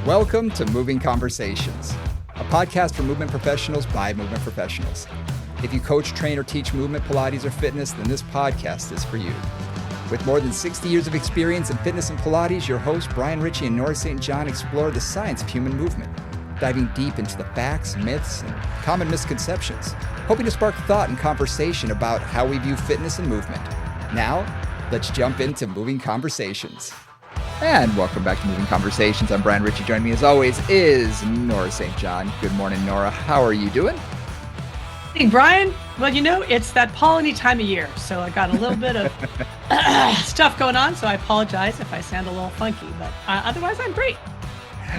Welcome to Moving Conversations, a podcast for movement professionals by movement professionals. If you coach, train, or teach movement, Pilates, or fitness, then this podcast is for you. With more than 60 years of experience in fitness and Pilates, your hosts, Brian Ritchie and Nora St. John, explore the science of human movement, diving deep into the facts, myths, and common misconceptions, hoping to spark thought and conversation about how we view fitness and movement. Now, let's jump into Moving Conversations. And welcome back to Moving Conversations. I'm Brian Ritchie. Joining me as always is Nora St. John. Good morning, Nora. How are you doing? Hey, Brian. Well, it's that pollen-y time of year, so I got a little bit of stuff going on, so I apologize if I sound a little funky, but otherwise I'm great.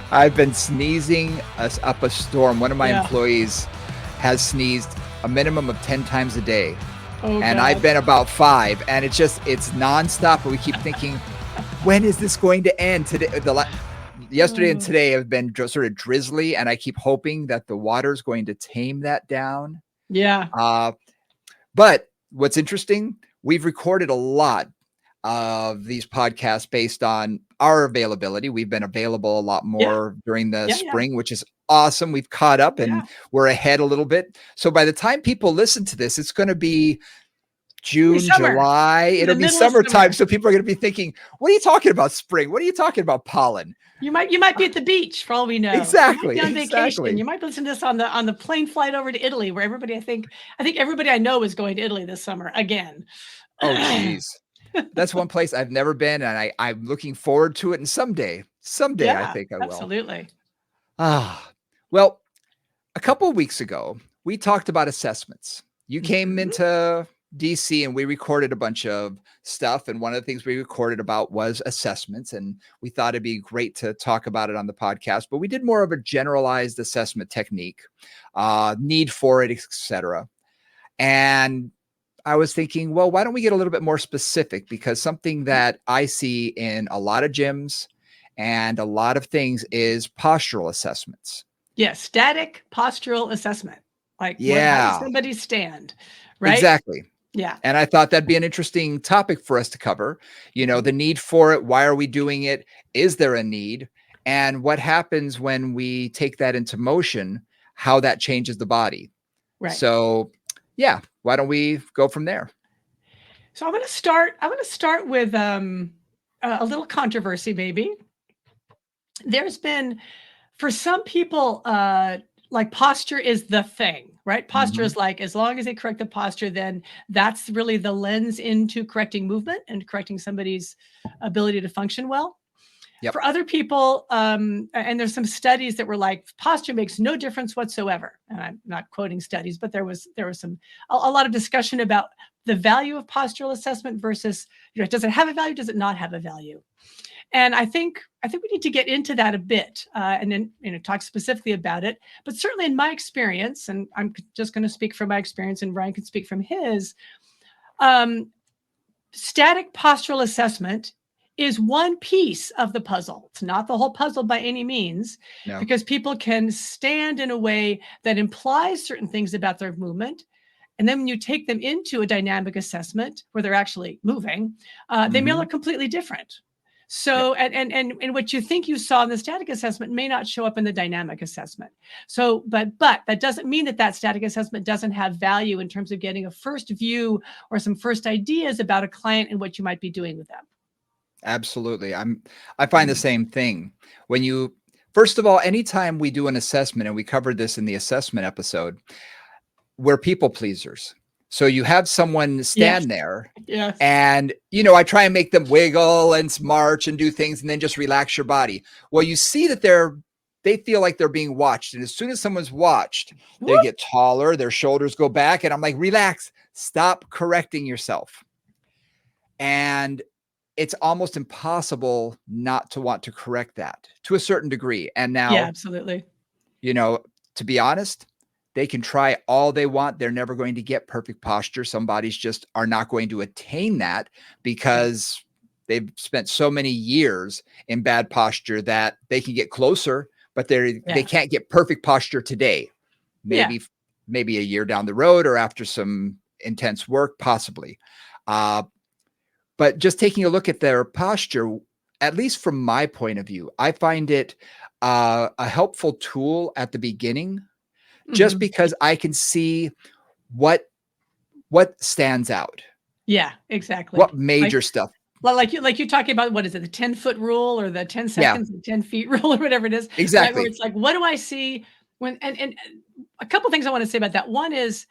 I've been sneezing us up a storm. One of my employees has sneezed a minimum of 10 times a day, and God. I've been about 5, and it's nonstop, but we keep thinking, when is this going to end? Yesterday and today have been sort of drizzly, and I keep hoping that the water is going to tame that down. Yeah. But what's interesting, we've recorded a lot of these podcasts based on our availability. We've been available a lot more during the spring, which is awesome. We've caught up and we're ahead a little bit. So by the time people listen to this, it's going to be June, July. It'll be summertime. So people are going to be thinking, what are you talking about spring? What are you talking about pollen? You might be at the beach for all we know. Exactly. You might be on vacation. You might listen to this on the plane flight over to Italy, where I think everybody I know is going to Italy this summer again. Oh, geez. That's one place I've never been, and I'm looking forward to it. And someday I think I will. Absolutely. Well, a couple of weeks ago, we talked about assessments. You came into DC and we recorded a bunch of stuff. And one of the things we recorded about was assessments. And we thought it'd be great to talk about it on the podcast, but we did more of a generalized assessment technique, need for it, etc. And I was thinking, well, why don't we get a little bit more specific? Because something that I see in a lot of gyms and a lot of things is postural assessments. Yes, static postural assessment. Like, how does somebody stand? Right? Exactly. Yeah. And I thought that'd be an interesting topic for us to cover. The need for it. Why are we doing it? Is there a need? And what happens when we take that into motion, how that changes the body. Right. So, why don't we go from there? So I'm going to start with a little controversy, maybe. There's been, for some people, like posture is the thing, right? Posture is like, as long as they correct the posture, then that's really the lens into correcting movement and correcting somebody's ability to function well. Yep. For other people, and there's some studies that were like, posture makes no difference whatsoever. And I'm not quoting studies, but there was a lot of discussion about the value of postural assessment versus, does it have a value? Does it not have a value? And I think we need to get into that a bit and then talk specifically about it. But certainly in my experience, and I'm just going to speak from my experience, and Brian can speak from his, static postural assessment is one piece of the puzzle. It's not the whole puzzle by any means, because people can stand in a way that implies certain things about their movement. And then when you take them into a dynamic assessment where they're actually moving, they may look completely different. So, and what you think you saw in the static assessment may not show up in the dynamic assessment. So, but that doesn't mean that static assessment doesn't have value in terms of getting a first view or some first ideas about a client and what you might be doing with them. Absolutely. I find the same thing. First of all, anytime we do an assessment, and we covered this in the assessment episode, we're people pleasers. So you have someone stand there and, I try and make them wiggle and march and do things and then just relax your body. Well, you see that they feel like they're being watched. And as soon as someone's watched, they get taller, their shoulders go back. And I'm like, relax, stop correcting yourself. And it's almost impossible not to want to correct that to a certain degree. And now, absolutely. To be honest, they can try all they want. They're never going to get perfect posture. Some bodies just are not going to attain that because they've spent so many years in bad posture that they can get closer, but they can't get perfect posture today. Maybe a year down the road or after some intense work, possibly. But just taking a look at their posture, at least from my point of view, I find it a helpful tool at the beginning, just Mhm. because I can see what what stands out, Yeah, exactly. what major stuff. Like you talking about, what is it, the 10-foot rule or the 10 Yeah, seconds, the 10 feet rule or whatever it is, right? Where exactly. it's like, what do I see when and a couple things I want to say about that. One is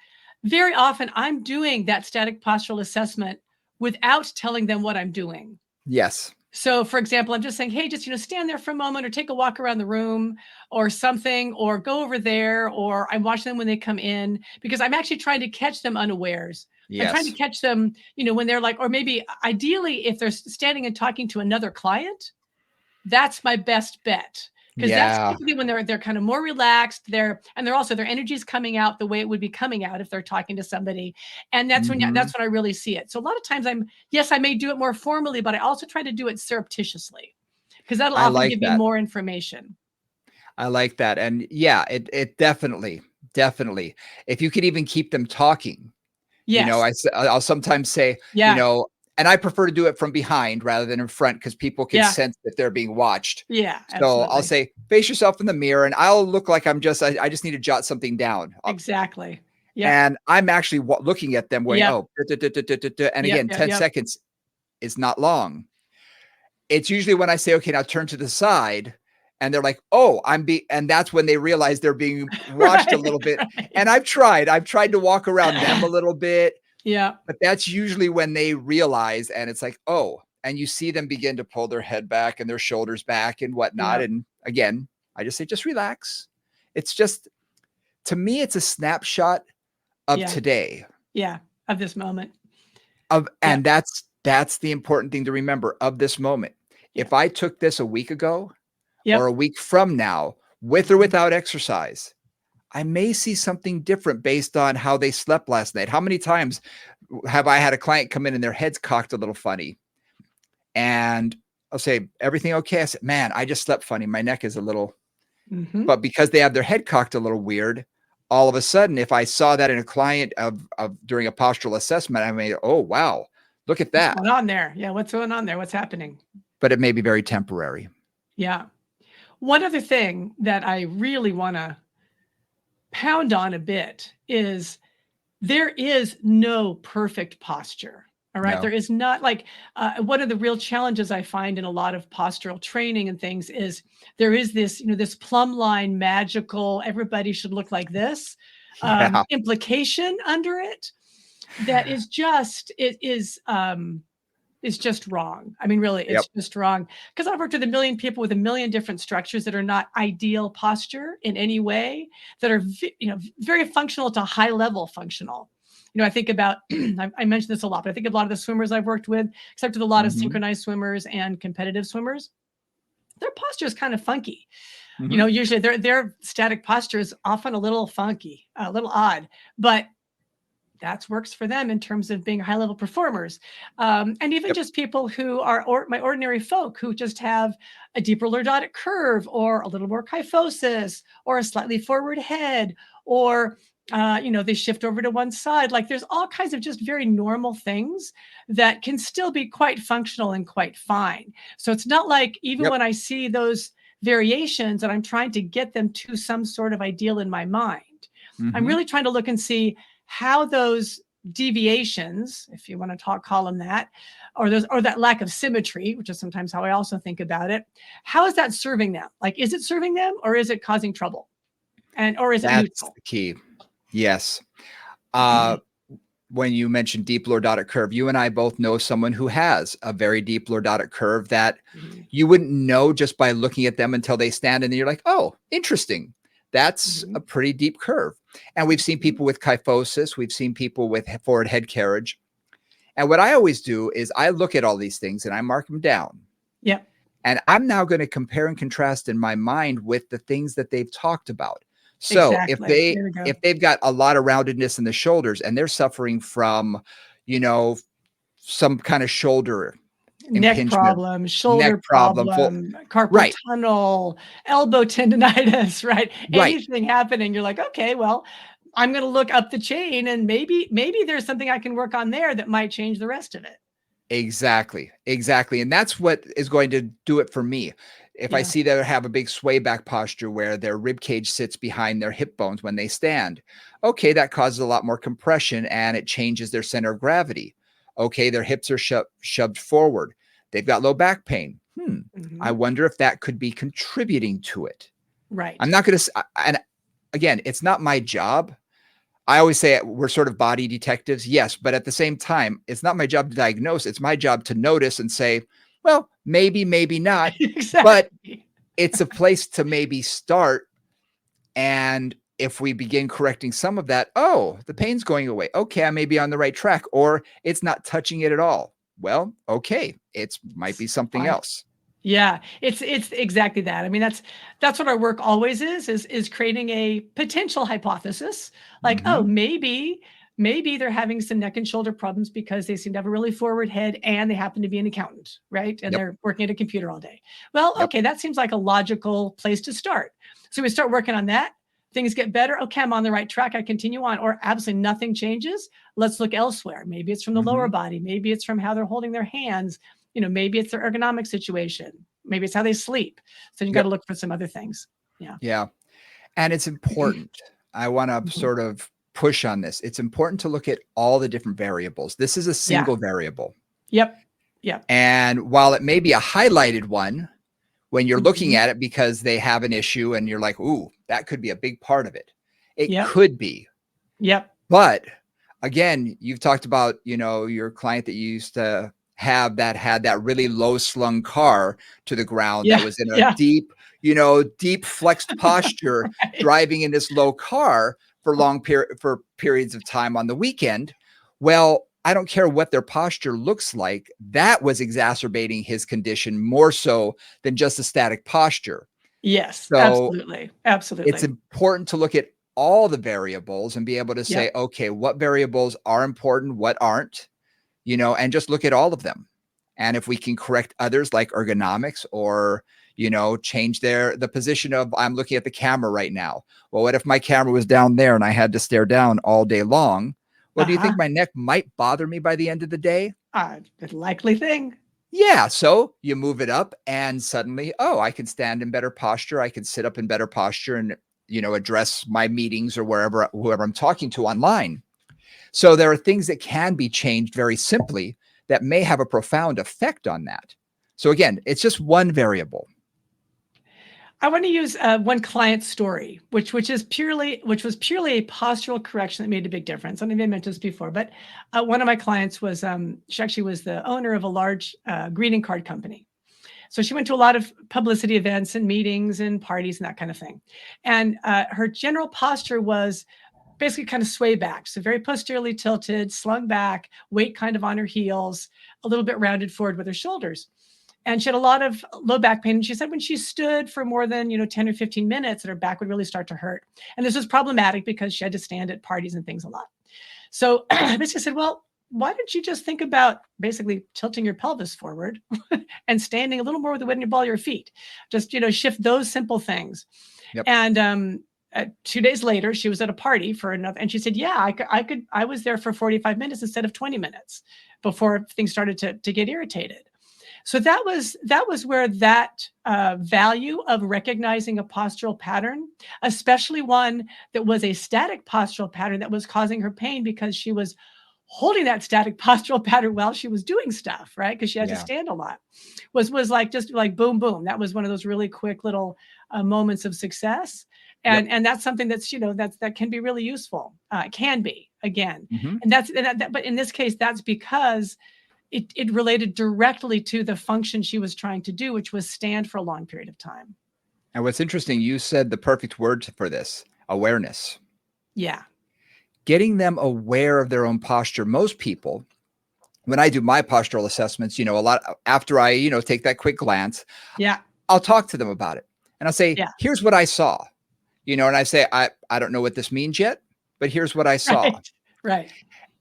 very often I'm doing that static postural assessment without telling them what I'm doing. Yes. So, for example, I'm just saying, hey, just stand there for a moment, or take a walk around the room, or something, or go over there, or I'm watching them when they come in, because I'm actually trying to catch them unawares. I'm trying to Yes. catch them, when they're like, or maybe ideally, if they're standing and talking to another client, that's my best bet, because that's Yeah, typically when they're kind of more relaxed. They're also, their energy is coming out the way it would be coming out if they're talking to somebody, and mhm. that's when I really see it. So a lot of times, yes, I may do it more formally, but I also try to do it surreptitiously, because that'll I often like give me that. more information. I like that, and yeah, it definitely, definitely. If you could even keep them talking, Yes. I'll sometimes say, Yeah. and I prefer to do it from behind rather than in front, because people can Yeah. sense that they're being watched. Yeah. So I'll Absolutely. say, face yourself in the mirror, and I'll look like I just need to jot something down. Exactly. Yep. And I'm actually looking at them going, Yep. oh, duh, duh, duh, duh, duh, duh," and Yep. again, Yep. 10 Yep. seconds is not long. It's usually when I say, okay, now turn to the side. And they're like, oh, and that's when they realize they're being watched a Right. little bit. And Right. I've tried to walk around them a little bit, Yeah. but that's usually when they realize, and it's like, oh, and you see them begin to pull their head back and their shoulders back and whatnot. Yep. And again, I just say, just relax. It's just, to me, it's a snapshot of Yeah. today. Yeah. Of this moment. And Yep. that's the important thing to remember, of this moment. Yeah. If I took this a week ago or Yep. a week from now, with or Mhm. without exercise, I may see something different based on how they slept last night. How many times have I had a client come in and their head's cocked a little funny? And I'll say, everything okay? I said, man, I just slept funny. My neck is a little, Mhm. but because they have their head cocked a little weird, all of a sudden, if I saw that in a client of during a postural assessment, I may, oh wow, look at What's that. going on there? Yeah, what's going on there? What's happening? But it may be very temporary. Yeah. One other thing that I really wanna pound on a bit is there is no perfect posture. All right. There No. is not, like, one of the real challenges I find in a lot of postural training and things is there is this, this plumb line magical, everybody should look like this, Yeah. implication under it, that is just wrong. I mean, really, Yep. it's just wrong. Because I've worked with a million people with a million different structures that are not ideal posture in any way, that are very functional to high level functional. I think about I mentioned this a lot, but I think of a lot of the swimmers I've worked with, except with a lot of Mhm. synchronized swimmers and competitive swimmers. Their posture is kind of funky. Mhm. Usually their static posture is often a little funky, a little odd, but that works for them in terms of being high level performers. And even Yep. just people who are my ordinary folk, who just have a deeper lordotic curve, or a little more kyphosis, or a slightly forward head, or they shift over to one side. Like, there's all kinds of just very normal things that can still be quite functional and quite fine. So it's not like, even Yep. when I see those variations and I'm trying to get them to some sort of ideal in my mind, I'm Mhm. really trying to look and see how those deviations, if you want to call them that, or that lack of symmetry, which is sometimes how I also think about it, how is that serving them? Like, is it serving them, or is it causing trouble? Or is it That's neutral? the key. Yes. Uh, when you mentioned deep lordotic curve, you and I both know someone who has a very deep lordotic curve that Mhm. you wouldn't know just by looking at them until they stand, and then you're like, oh, interesting. That's a Mhm. pretty deep curve. And we've seen Mhm. people with kyphosis, we've seen people with forward head carriage. And what I always do is I look at all these things and I mark them down. Yep. And I'm now going to compare and contrast in my mind with the things that they've talked about. So Exactly. There we go. if they've got a lot of roundedness in the shoulders and they're suffering from, you know, some kind of shoulder Neck impingement, problem, neck shoulder problem, full, problem, carpal right, tunnel, elbow tendonitis, right? right. Anything happening, you're like, okay, well, I'm going to look up the chain, and maybe there's something I can work on there that might change the rest of it. Exactly. Exactly. And that's what is going to do it for me. If I Yeah. see that they have a big sway back posture where their rib cage sits behind their hip bones when they stand, okay, that causes a lot more compression and it changes their center of gravity. Okay, their hips are shoved forward. They've got low back pain. I Mhm. wonder if that could be contributing to it. I'm Right. not going to, and again, it's not my job. I always say we're sort of body detectives. Yes. But at the same time, it's not my job to diagnose. It's my job to notice and say, well, maybe, maybe not. But Exactly. it's a place to maybe start. And if we begin correcting some of that, oh, the pain's going away. Okay, I may be on the right track, or it's not touching it at all. Well, okay, it's might be It's something fine. else. Yeah, it's exactly that. I mean, that's what our work always is creating a potential hypothesis. Like, oh, Hmm. maybe they're having some neck and shoulder problems because they seem to have a really forward head and they happen to be an accountant, right? And Yep. they're working at a computer all day. Well, Yep. okay, that seems like a logical place to start. So we start working on that. Things get better. Okay, I'm on the right track. I continue on, or absolutely nothing changes. Let's look elsewhere. Maybe it's from the lower Hmm. body. Maybe it's from how they're holding their hands. Maybe it's their ergonomic situation. Maybe it's how they sleep. So you got to Yep. look for some other things. Yeah. Yeah. And it's important. I want to Mhm. sort of push on this. It's important to look at all the different variables. This is a Yeah. single variable. Yep. Yep. And while it may be a highlighted one, when you're looking Mhm. at it because they have an issue and you're like, ooh, that could be a big part of it. It Yep. could be. Yep. But again, you've talked about, your client that you used to have that had that really low slung car to the ground that Yeah. was in a Yeah. deep flexed posture Right. driving in this low car for for periods of time on the weekend. Well, I don't care what their posture looks like. That was exacerbating his condition more so than just a static posture. Yes. So Absolutely. it's Absolutely. important to look at all the variables and be able to say, Yep. okay, what variables are important, what aren't, and just look at all of them. And if we can correct others like ergonomics or, change the position of I'm looking at the camera right now. Well, what if my camera was down there and I had to stare down all day long? Well, do you Uh-huh. think my neck might bother me by the end of the day? The likely thing. Yeah, so you move it up and suddenly, oh, I can stand in better posture. I can sit up in better posture and, address my meetings or whoever I'm talking to online. So there are things that can be changed very simply that may have a profound effect on that. So again, it's just one variable. I want to use one client story, which was purely a postural correction that made a big difference. I think I mentioned this before, but one of my clients was she actually was the owner of a large greeting card company. So she went to a lot of publicity events and meetings and parties and that kind of thing. And her general posture was basically kind of sway back. So very posteriorly tilted, slung back, weight kind of on her heels, a little bit rounded forward with her shoulders. And she had a lot of low back pain. And she said when she stood for more than 10 or 15 minutes, that her back would really start to hurt. And this was problematic because she had to stand at parties and things a lot. So I basically said, well, why don't you just think about basically tilting your pelvis forward and standing a little more with the weight in your ball of your feet? Just, shift those simple things. Yep. And 2 days later, she was at a party for enough, and she said, "Yeah, I was there for 45 minutes instead of 20 minutes before things started to get irritated." So that was where that value of recognizing a postural pattern, especially one that was a static postural pattern that was causing her pain because she was holding that static postural pattern while she was doing stuff, right? Because she had to Yeah. stand a lot. Was like just like boom, boom. That was one of those really quick little moments of success, Yep. and that's something that can be really useful. It can be again, Hmm. but in this case, that's because it related directly to the function she was trying to do, which was stand for a long period of time. And what's interesting, you said the perfect word for this: awareness. Yeah. Getting them aware of their own posture. Most people, when I do my postural assessments, a lot after I, take that quick glance, Yeah. I'll talk to them about it. And I'll say, Yeah. here's what I saw. And I say, I don't know what this means yet, but here's what I saw. Right. Right.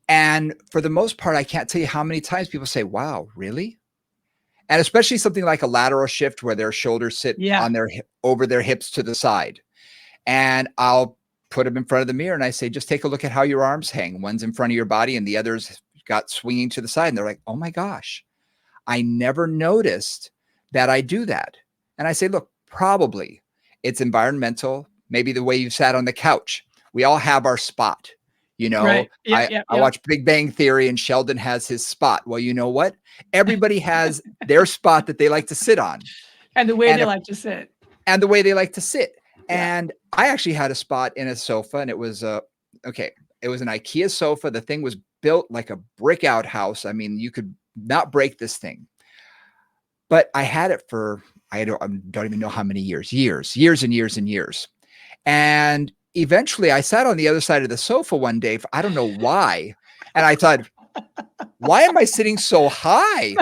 And for the most part, I can't tell you how many times people say, wow, really? And especially something like a lateral shift where their shoulders sit Yeah. on over their hips to the side. And I'll put them in front of the mirror and I say, just take a look at how your arms hang. One's in front of your body and the other's got swinging to the side. And they're like, oh my gosh, I never noticed that I do that. And I say, look, probably it's environmental, maybe the way you sat on the couch. We all have our spot. You know, Right. Yep. Yep. I Yep. watch Big Bang Theory and Sheldon has his spot. Well, you know what? Everybody has their spot that they like to sit on. And the way And they if, like to sit. and the way they like to sit. Yeah. And I actually had a spot in a sofa, and it was okay. It was an IKEA sofa. The thing was built like a brick outhouse. I mean, you could not break this thing. But I had it for I don't even know how many years and years and years. And eventually I sat on the other side of the sofa one day. I don't know why. And I thought, why am I sitting so high?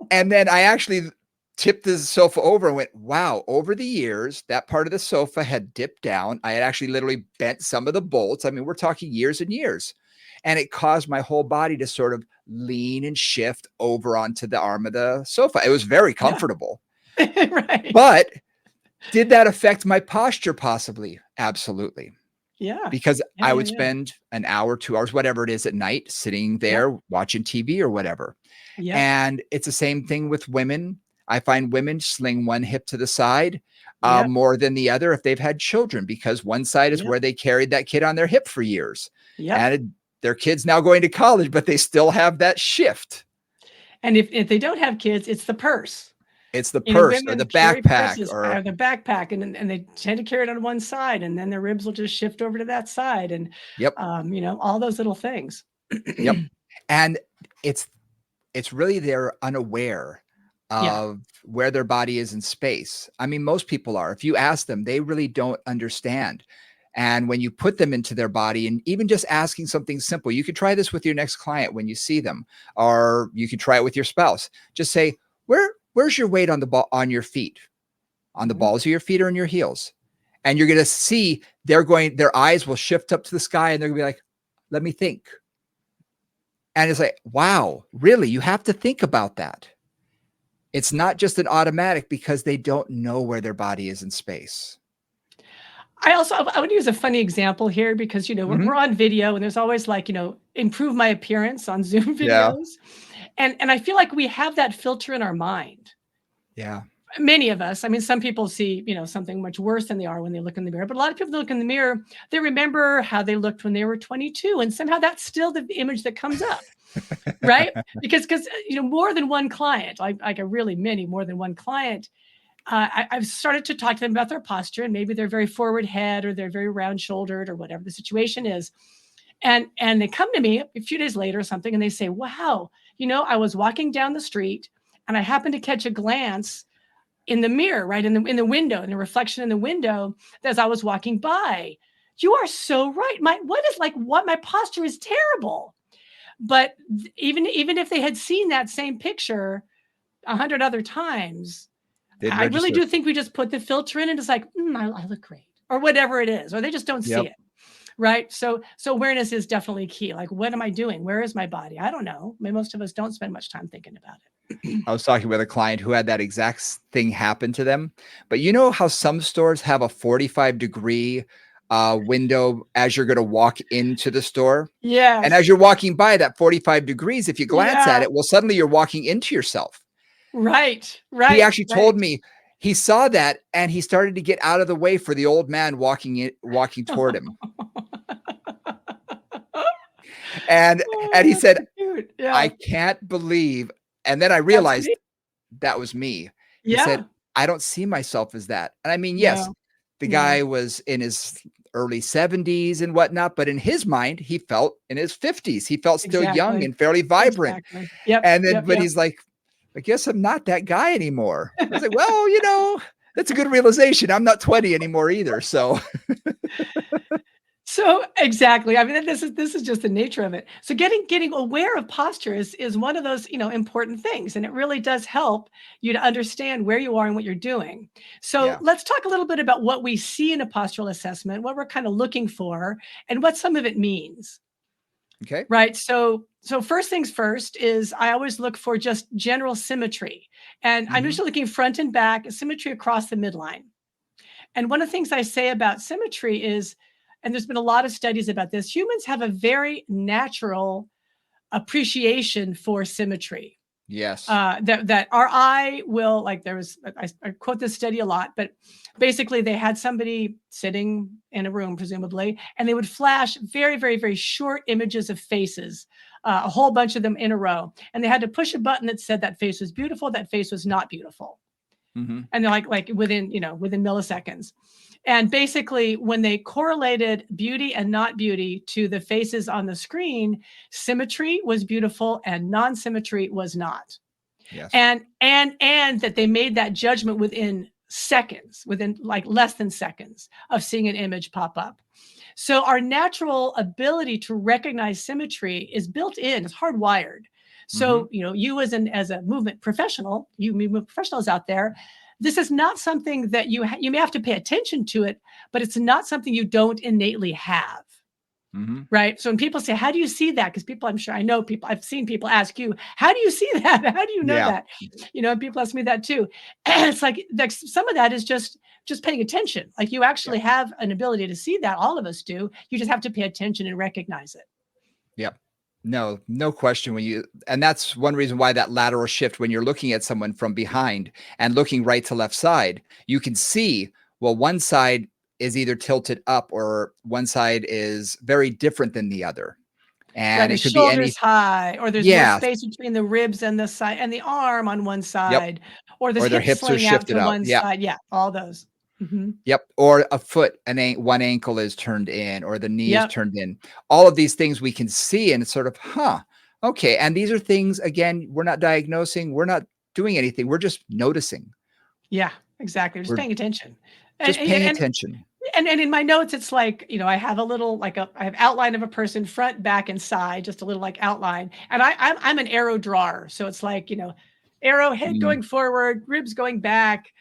And then I actually tipped the sofa over and went, wow, over the years, that part of the sofa had dipped down. I had actually literally bent some of the bolts. I mean, we're talking years and years. And it caused my whole body to sort of lean and shift over onto the arm of the sofa. It was very comfortable. Yeah. Right. But did that affect my posture? Possibly. Absolutely. Yeah. Because Yeah, I would yeah. spend an hour, 2 hours, whatever it is at night, sitting there watching TV or whatever. Yeah. And it's the same thing with women. I find women sling one hip to the side Yep. more than the other if they've had children, because one side is Yep. where they carried that kid on their hip for years. Yep. And their kid's now going to college, but they still have that shift. And if they don't have kids, it's the purse. It's the You know, purse or women the carry backpack purses or the backpack, and they tend to carry it on one side, and then their ribs will just shift over to that side, and yep, you know, all those little things. yep. And it's really they're unaware Yeah. of where their body is in space. I mean, most people are. If you ask them, they really don't understand. And when you put them into their body, and even just asking something simple, you could try this with your next client when you see them, or you could try it with your spouse. Just say, where's your weight on the ball, on your feet, on the Mhm. balls of your feet or in your heels? And you're going to see their eyes will shift up to the sky, and they're going to be like, let me think. And it's like, wow, really? You have to think about that. It's not just an automatic, because they don't know where their body is in space. I would use a funny example here, because, you know, Mhm. we're on video, and there's always, like, you know, improve my appearance on Zoom Yeah. videos. And I feel like we have that filter in our mind. Yeah. Many of us. I mean, some people see, you know, something much worse than they are when they look in the mirror, but a lot of people look in the mirror, they remember how they looked when they were 22, and somehow that's still the image that comes up. Right? Because you know, more than one client, like a really many, more than one client, I've started to talk to them about their posture, and maybe they're very forward head, or they're very round shouldered, or whatever the situation is. And they come to me a few days later or something, and they say, wow, you know, I was walking down the street, and I happened to catch a glance in the mirror, right, in the window, in the reflection in the window, as I was walking by. You are so right. My posture is terrible. But even if they had seen that same picture 100 other times, They'd I really register. do think we just put the filter in, and it's like, I look great, or whatever it is, or they just don't see Yep. it. Right. So awareness is definitely key. Like, what am I doing? Where is my body? I don't know. I mean, most of us don't spend much time thinking about it. I was talking with a client who had that exact thing happen to them. But you know how some stores have a 45-degree window as you're going to walk into the store? And as Yes. you're walking by that 45 degrees, if you glance at Yeah. it, well, suddenly you're walking into yourself. Right. He Right. actually told Right. me he saw that, and he started to get out of the way for the old man walking toward him. And Oh, he that's said, so cute. I Yeah. can't believe. And then I That's realized me. that was me. He said, Yeah. I don't see myself as that. And I mean, yes, No. the No. guy was in his early 70s and whatnot, but in his mind, he felt in his 50s. He felt still young Exactly. and fairly vibrant. Exactly. Yep. And then, Yep. but Yep. he's like, I guess I'm not that guy anymore. I was like, well, you know, that's a good realization. I'm not 20 anymore either. So So exactly. I mean, this is just the nature of it. So getting aware of posture is one of those, you know, important things, and it really does help you to understand where you are and what you're doing. So yeah. let's talk a little bit about what we see in a postural assessment, what we're kind of looking for, and what some of it means. Okay. Right. So first things first is I always look for just general symmetry, and I'm Mhm. usually looking front and back, symmetry across the midline. And one of the things I say about symmetry is, and there's been a lot of studies about this, humans have a very natural appreciation for symmetry. Yes. That our eye will, like, there was, I quote this study a lot, but basically they had somebody sitting in a room, presumably, and they would flash very, very, very short images of faces, a whole bunch of them in a row. And they had to push a button that said that face was beautiful, that face was not beautiful. Mhm. And they're like within milliseconds. And basically, when they correlated beauty and not beauty to the faces on the screen, symmetry was beautiful and non-symmetry was not. Yes. And that they made that judgment within seconds, within like less than seconds of seeing an image pop up. So our natural ability to recognize symmetry is built in, it's hardwired. So, Mhm. you as a movement professional, you movement professionals out there, this is not something that you may have to pay attention to it, but it's not something you don't innately have. Mhm. Right. So when people say, how do you see that? Because people, I'm sure I know people, I've seen people ask you, how do you see that? How do you know Yeah. that? And people ask me that too. And it's like some of that is just paying attention. Like you actually Yep. have an ability to see that. All of us do. You just have to pay attention and recognize it. Yep. No question and that's one reason why that lateral shift when you're looking at someone from behind and looking right to left side, you can see, well, one side is either tilted up or one side is very different than the other. Right. And The it could be shoulders high, or there's more yeah, space between the ribs and the side and the arm on one yep, side, or there's or their hips hips are sling out shifted to out. one Yep. side. Yeah. All those. Yep, or a foot, one ankle is turned in, or the knee is Yep. turned in. All of these things we can see, and it's sort of, huh, okay. And these are things, again, we're not diagnosing, we're not doing anything. We're just noticing. Yeah, exactly. Just We're paying attention. And, just paying and, attention. and in my notes, it's like, I have a little, I have outline of a person, front, back, and side, just a little like outline. And I'm an arrow drawer. So it's like, arrow head Mm, going forward, ribs going back,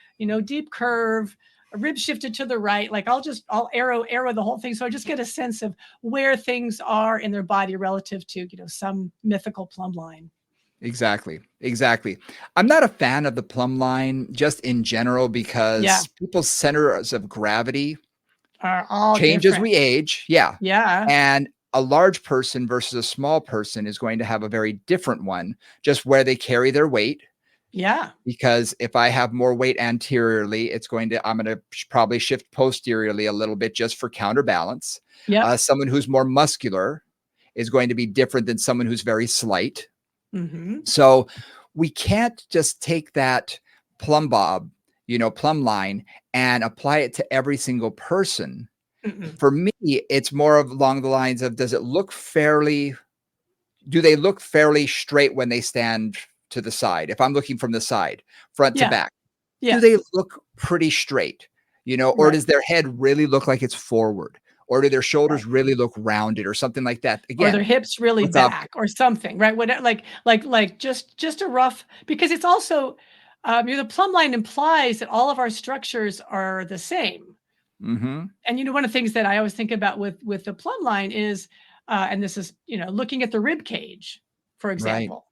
deep curve, a rib shifted to the right. Like I'll arrow the whole thing. So I just get a sense of where things are in their body relative to, some mythical plumb line. exactly. I'm not a fan of the plumb line just in general Yeah. because people's centers of gravity Are all change as different. we age. Yeah. Yeah. And a large person versus a small person is going to have a very different one, just where they carry their weight. Yeah. Because if I have more weight anteriorly, I'm going to probably shift posteriorly a little bit just for counterbalance. Yep. Someone who's more muscular is going to be different than someone who's very slight. Mm-hmm. So we can't just take that plumb line and apply it to every single person. Mm-mm. For me, it's more of along the lines of, do they look fairly straight when they stand to the side? If I'm looking from the side, front to Yeah. back, do Yeah. they look pretty straight? Or Right. does their head really look like it's forward? Or do their Right. shoulders really look rounded or something like that? Or their Again, hips really what's up? back or something, right? Whatever, like just a rough, because it's also, the plumb line implies that all of our structures are the same. Mm-hmm. And one of the things that I always think about with the plumb line is, and this is, looking at the rib cage, for Right. example,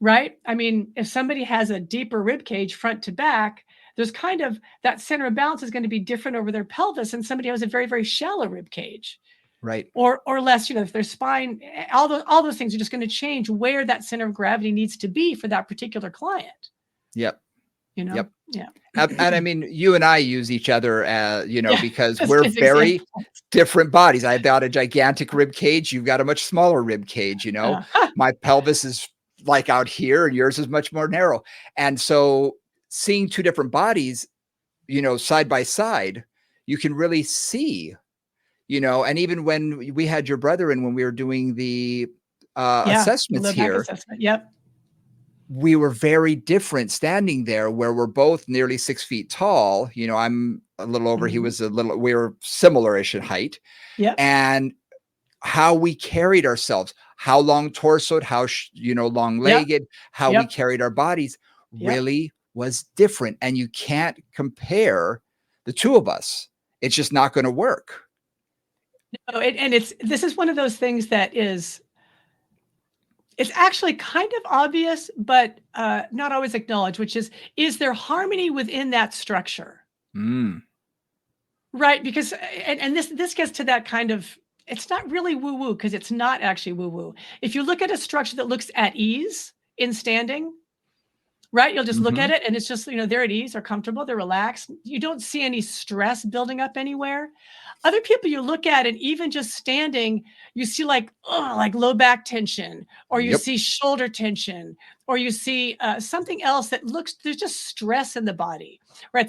right? I mean, if somebody has a deeper rib cage front to back, there's kind of that center of balance is going to be different over their pelvis, and somebody who has a very, very shallow rib cage. Right. Or less, if their spine, all those things are just going to change where that center of gravity needs to be for that particular client. Yep. Yep. Yeah. And I mean, you and I use each other, Yeah. because That's a we're good very example. different bodies. I've got a gigantic rib cage. You've got a much smaller rib cage. Uh-huh. My pelvis is like out here and yours is much more narrow. And so seeing two different bodies, side by side, you can really see, and even when we had your brother in, when we were doing the Yeah. The assessments low back here, assessment. Yep. we were very different standing there where we're both nearly 6 feet tall. I'm a little over, he Mhm. was we were similar-ish in height, Yep. and how we carried ourselves, how long torsoed, Yep. long-legged, how we Yep. carried our bodies Yep. really was different. And you can't compare the two of us. It's just not going to work. No, and this is one of those things that it's actually kind of obvious, but not always acknowledged, which is there harmony within that structure? Mm, Right, because and this gets to that kind of it's not really woo-woo because it's not actually woo-woo. If you look at a structure that looks at ease in standing, right? You'll just look at Mhm. it and it's just, they're at ease, they're comfortable, they're relaxed. You don't see any stress building up anywhere. Other people you look at and even just standing, you see like, like low back tension, or you Yep. see shoulder tension, or you see something else that looks, there's just stress in the body, right?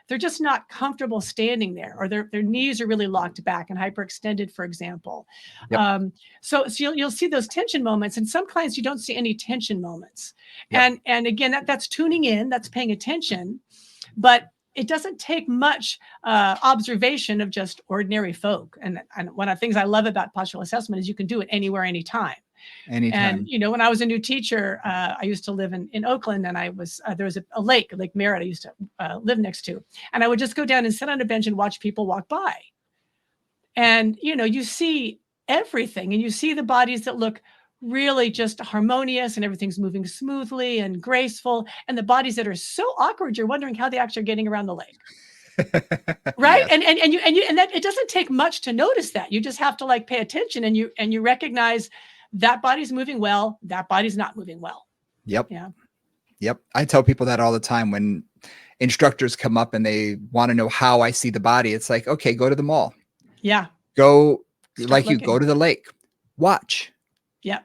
They're just not comfortable standing there, or their knees are really locked back and hyperextended, for example. Yep. So you'll see those tension moments, and some clients you don't see any tension moments. Yep. And again, that's tuning in, that's paying attention, but it doesn't take much observation of just ordinary folk. And one of the things I love about postural assessment is you can do it anywhere, anytime. And Anytime. when I was a new teacher, I used to live in Oakland, and I was there was a lake, Lake Merritt, I used to live next to, and I would just go down and sit on a bench and watch people walk by. And you see everything, and you see the bodies that look really just harmonious, and everything's moving smoothly and graceful, and the bodies that are so awkward, you're wondering how they actually are getting around the lake. Right. Yes. And that it doesn't take much to notice that. You just have to like pay attention, and you recognize that body's moving well, that body's not moving well. Yep. Yeah. Yep. I tell people that all the time when instructors come up and they want to know how I see the body. It's like, okay, go to the mall. Yeah. Go Start go looking. to the lake. Watch. Yeah.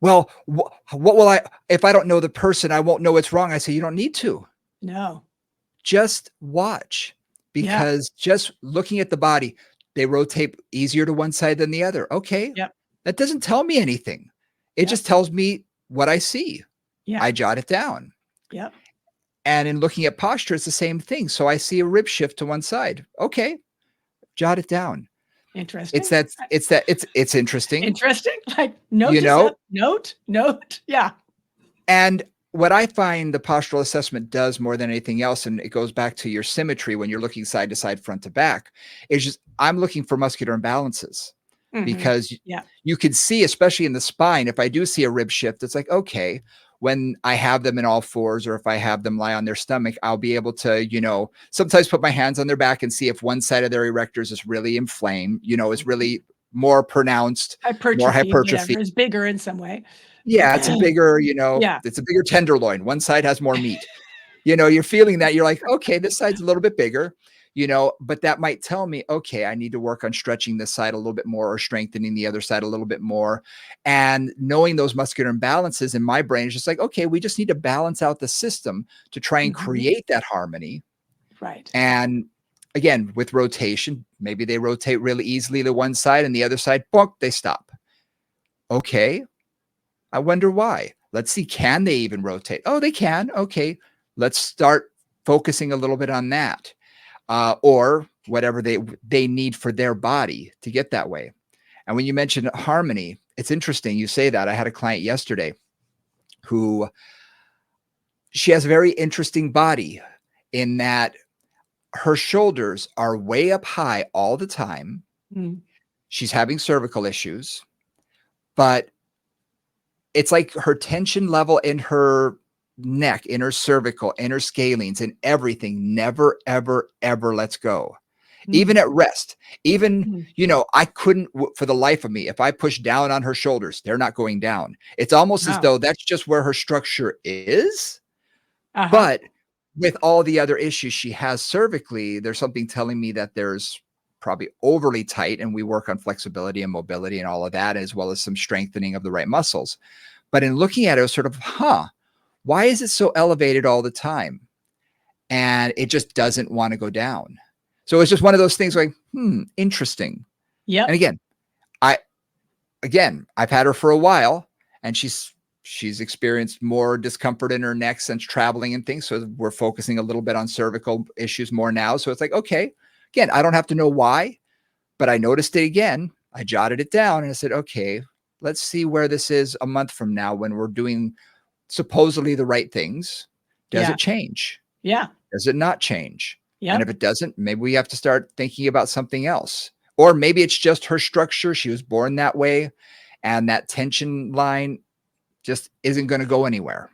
Well, what will if I don't know the person, I won't know what's wrong. I say, you don't need to. No. Just watch, Yeah. because just looking at the body, they rotate easier to one side than the other. Okay. Yep. That doesn't tell me anything. It Yep. just tells me what I see. Yeah. I jot it down. Yep. And in looking at posture, it's the same thing. So I see a rib shift to one side. Okay. Jot it down. Interesting. It's interesting, Interesting. Like note you this know, up. Note. Yeah. and what I find the postural assessment does more than anything else, and it goes back to your symmetry when you're looking side to side, front to back, is just I'm looking for muscular imbalances, because Yeah. you can see, especially in the spine, if I do see a rib shift, it's like, okay, when I have them in all fours, or if I have them lie on their stomach, I'll be able to, sometimes put my hands on their back and see if one side of their erectors is really inflamed, is really more pronounced, more Hypertrophy, hypertrophy. whatever, is bigger in some way. Yeah, it's a bigger, Yeah. it's a bigger tenderloin. One side has more meat. You're feeling that. You're like, okay, this side's a little bit bigger, but that might tell me, okay, I need to work on stretching this side a little bit more, or strengthening the other side a little bit more. And knowing those muscular imbalances in my brain is just like, okay, we just need to balance out the system to try and create that harmony. Right. And again, with rotation, maybe they rotate really easily to one side, and the other side, bonk, they stop. Okay. I wonder why. Let's see, can they even rotate? Oh, they can. Okay, let's start focusing a little bit on that, or whatever they need for their body to get that way. And when you mention harmony, it's interesting you say that. I had a client yesterday who, she has a very interesting body in that her shoulders are way up high all the time. Mm. She's having cervical issues, but it's like her tension level in her neck, in her cervical, in her scalenes, and everything never, ever, ever lets go. Even at rest, even, I couldn't, for the life of me, if I push down on her shoulders, they're not going down. It's almost as though that's just where her structure is. But with all the other issues she has cervically, there's something telling me that there's probably overly tight, and we work on flexibility and mobility and all of that, as well as some strengthening of the right muscles. But in looking at it, it was sort of, why is it so elevated all the time? And it just doesn't want to go down. So it's just one of those things like, interesting. Yeah. And again, I've had her for a while, and she's experienced more discomfort in her neck since traveling and things. So we're focusing a little bit on cervical issues more now. So it's like, okay, again, I don't have to know why, but I noticed it again. I jotted it down and I said, okay, let's see where this is a month from now when we're doing supposedly the right things. Does it change? Yeah. Does it not change? Yeah. And if it doesn't, maybe we have to start thinking about something else. Or maybe it's just her structure. She was born that way, and that tension line just isn't going to go anywhere.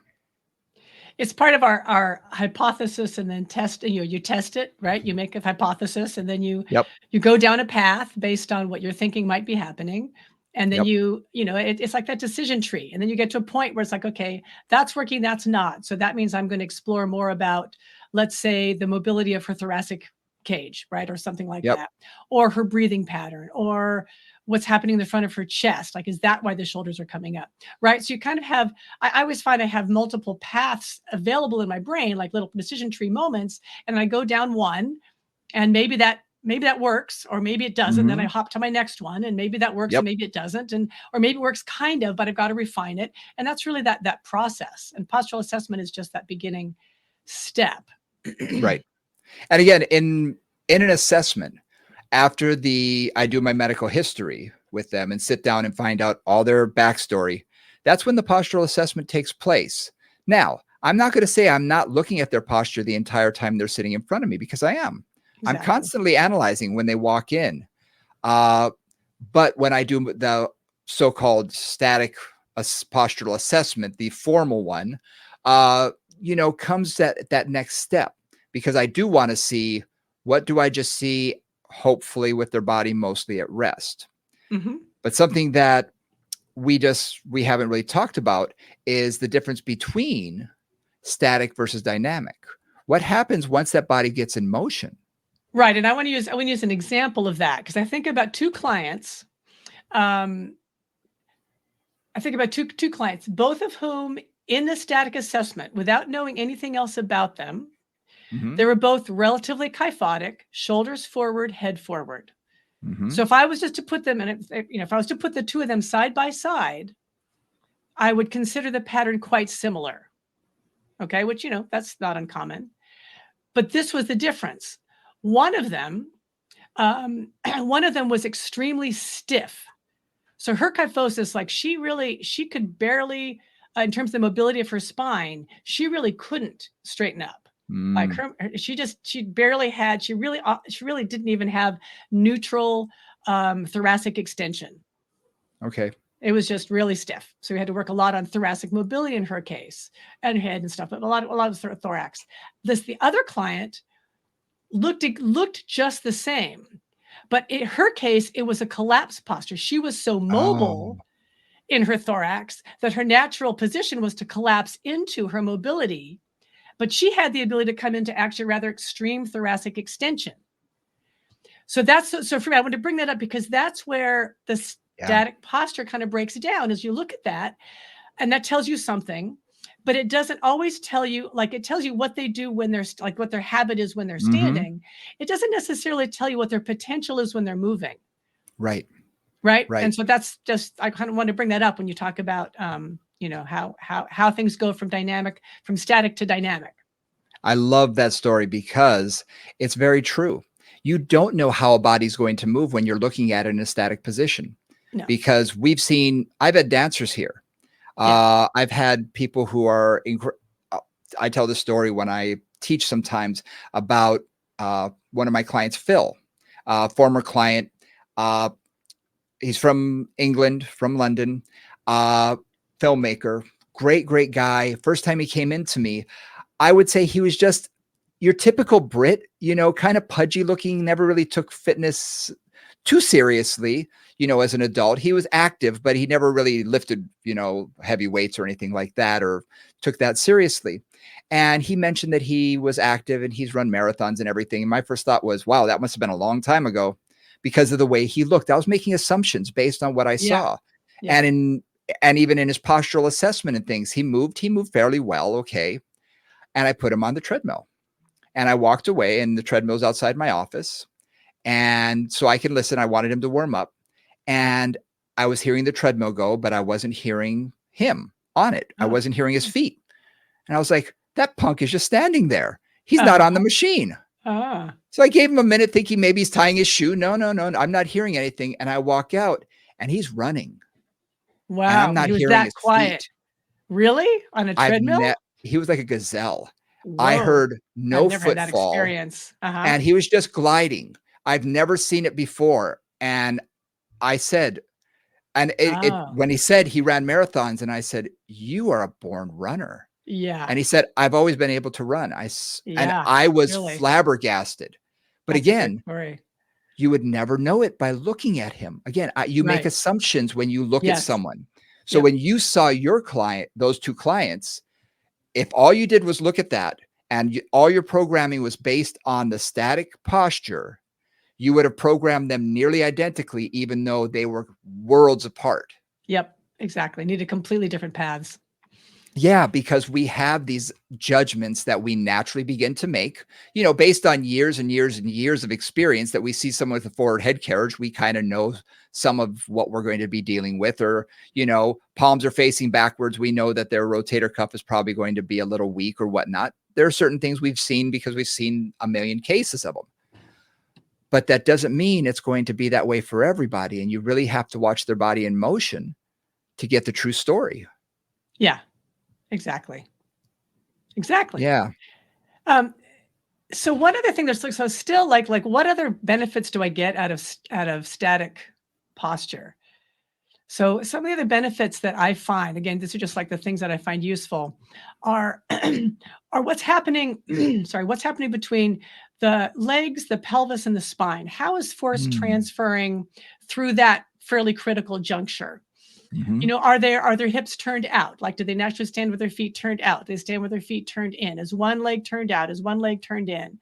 It's part of our hypothesis and then test, you test it, right? You make a hypothesis and then you Yep. go down a path based on what you're thinking might be happening. And then Yep. it's like that decision tree. And then you get to a point where it's like, okay, that's working, that's not. So that means I'm going to explore more about, let's say, the mobility of her thoracic cage, right? Or something like Yep. that. Or her breathing pattern, or what's happening in the front of her chest. Like, is that why the shoulders are coming up? Right. So you kind of have, I always find I have multiple paths available in my brain, like little decision tree moments. And I go down one, and maybe that works, or maybe it doesn't. Then I Mhm. hop to my next one, and maybe that works, and Yep. maybe it doesn't, and or maybe it works kind of, but I've got to refine it. And that's really that process. And postural assessment is just that beginning step. Right. And again, in an assessment, after I do my medical history with them and sit down and find out all their backstory, that's when the postural assessment takes place. Now, I'm not going to say I'm not looking at their posture the entire time they're sitting in front of me, because I am. I'm Exactly. constantly analyzing when they walk in. But when I do the so-called static postural assessment, the formal one, comes that next step, because I do want to see, what do I just see, hopefully with their body mostly at rest. Mm-hmm. But something that we haven't really talked about is the difference between static versus dynamic. What happens once that body gets in motion? Right. And I want to use an example of that, because I think about two clients. I think about two clients, both of whom in the static assessment, without knowing anything else about them, Mm-hmm. they were both relatively kyphotic, shoulders forward, head forward. Mm-hmm. So if I was just to put them in, if I was to put the two of them side by side, I would consider the pattern quite similar. Okay, which, that's not uncommon. But this was the difference. One of them was extremely stiff. So her kyphosis, like she could barely, in terms of the mobility of her spine, she really couldn't straighten up. Like she really didn't even have neutral thoracic extension. Okay. It was just really stiff. So we had to work a lot on thoracic mobility in her case, and head and stuff, but a lot of thorax. The other client looked just the same, but in her case, it was a collapsed posture. She was so mobile in her thorax that her natural position was to collapse into her mobility, but she had the ability to come into actually rather extreme thoracic extension. So so for me, I want to bring that up because that's where the static posture kind of breaks down as you look at that, and that tells you something, but it doesn't always tell you, like it tells you what they do when they're like what their habit is when they're standing. It doesn't necessarily tell you what their potential is when they're moving. Right. Right. Right. And so that's just, I kind of want to bring that up when you talk about, how things go from static to dynamic. I love that story because it's very true. You don't know how a body's going to move when you're looking at it in a static position. No. Because I've had dancers here. Yeah. I've had people who are, I tell the story when I teach sometimes about one of my clients, Phil, former client. He's from England, from London, filmmaker, great guy. First time he came into me, I would say he was just your typical Brit, kind of pudgy looking, never really took fitness too seriously, as an adult. He was active, but he never really lifted, heavy weights or anything like that, or took that seriously. And he mentioned that he was active and he's run marathons and everything. And my first thought was, wow, that must have been a long time ago because of the way he looked. I was making assumptions based on what I saw. Yeah. And even in his postural assessment and things, he moved fairly well. Okay. And I put him on the treadmill and I walked away, and the treadmill's outside my office. And so I can listen. I wanted him to warm up, and I was hearing the treadmill go, but I wasn't hearing him on it. I wasn't hearing his feet. And I was like, that punk is just standing there. He's not on the machine. So I gave him a minute thinking maybe he's tying his shoe. No, I'm not hearing anything. And I walk out and he's running. Wow. And I'm not he was hearing that his quiet. feet. Really? On a treadmill? He was like a gazelle. Whoa. I heard no I've never had that footfall, experience. and he was just gliding. I've never seen it before. And I said, and when he said he ran marathons, and I said, you are a born runner. Yeah. And he said, I've always been able to run. And Yeah. I was Really. flabbergasted. But That's a good again, story. you would never know it by looking at him. Again, you make Right. assumptions when you look at Yes. someone. So Yep. when you saw your client, those two clients, if all you did was look at that and all your programming was based on the static posture, you would have programmed them nearly identically, even though they were worlds apart. Yep. Exactly. Needed completely different paths. Yeah, because we have these judgments that we naturally begin to make, based on years and years and years of experience that we see someone with a forward head carriage, we kind of know some of what we're going to be dealing with, or, palms are facing backwards. We know that their rotator cuff is probably going to be a little weak or whatnot. There are certain things we've seen because we've seen a million cases of them. But that doesn't mean it's going to be that way for everybody. And you really have to watch their body in motion to get the true story. Yeah. Exactly. Exactly. Yeah. So one other thing that's so still like what other benefits do I get out of static posture? So some of the other benefits that I find, again, these are just like the things that I find useful, are are what's happening. Sorry, what's happening between the legs, the pelvis, and the spine? How is force Mm. transferring through that fairly critical juncture? Mhm. Are their hips turned out? Like, do they naturally stand with their feet turned out? They stand with their feet turned in. Is one leg turned out? Is one leg turned in?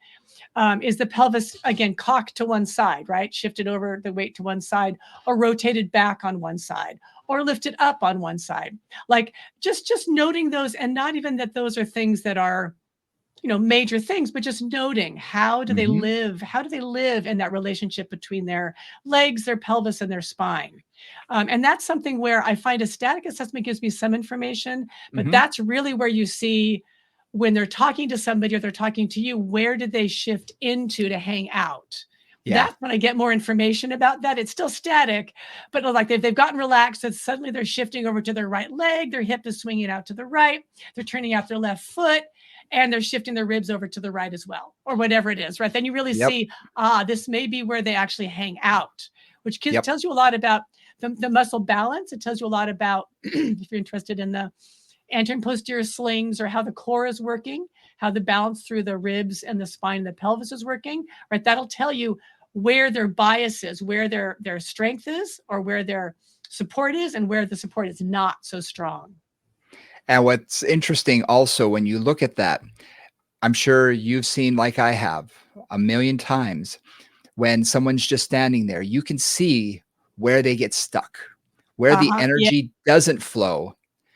Is the pelvis, again, cocked to one side, right? Shifted over the weight to one side, or rotated back on one side, or lifted up on one side? Like, just noting those, and not even that those are things that are, major things, but just noting how do they Mhm. live? How do they live in that relationship between their legs, their pelvis, and their spine? And that's something where I find a static assessment gives me some information, but Mhm. that's really where you see when they're talking to somebody or they're talking to you, where did they shift into to hang out? Yeah. That's when I get more information about that. It's still static, but like they've gotten relaxed and suddenly they're shifting over to their right leg, their hip is swinging out to the right, they're turning out their left foot, and they're shifting their ribs over to the right as well, or whatever it is, right? Then you really Yep. see, this may be where they actually hang out, which Yep. tells you a lot about the muscle balance. It tells you a lot about, if you're interested in the anterior and posterior slings, or how the core is working, how the balance through the ribs and the spine and the pelvis is working, right? That'll tell you where their bias is, where their strength is, or where their support is, and where the support is not so strong. And what's interesting also when you look at that, I'm sure you've seen, like I have, a million times, when someone's just standing there, you can see where they get stuck, where the Uh-huh. Yeah. energy doesn't flow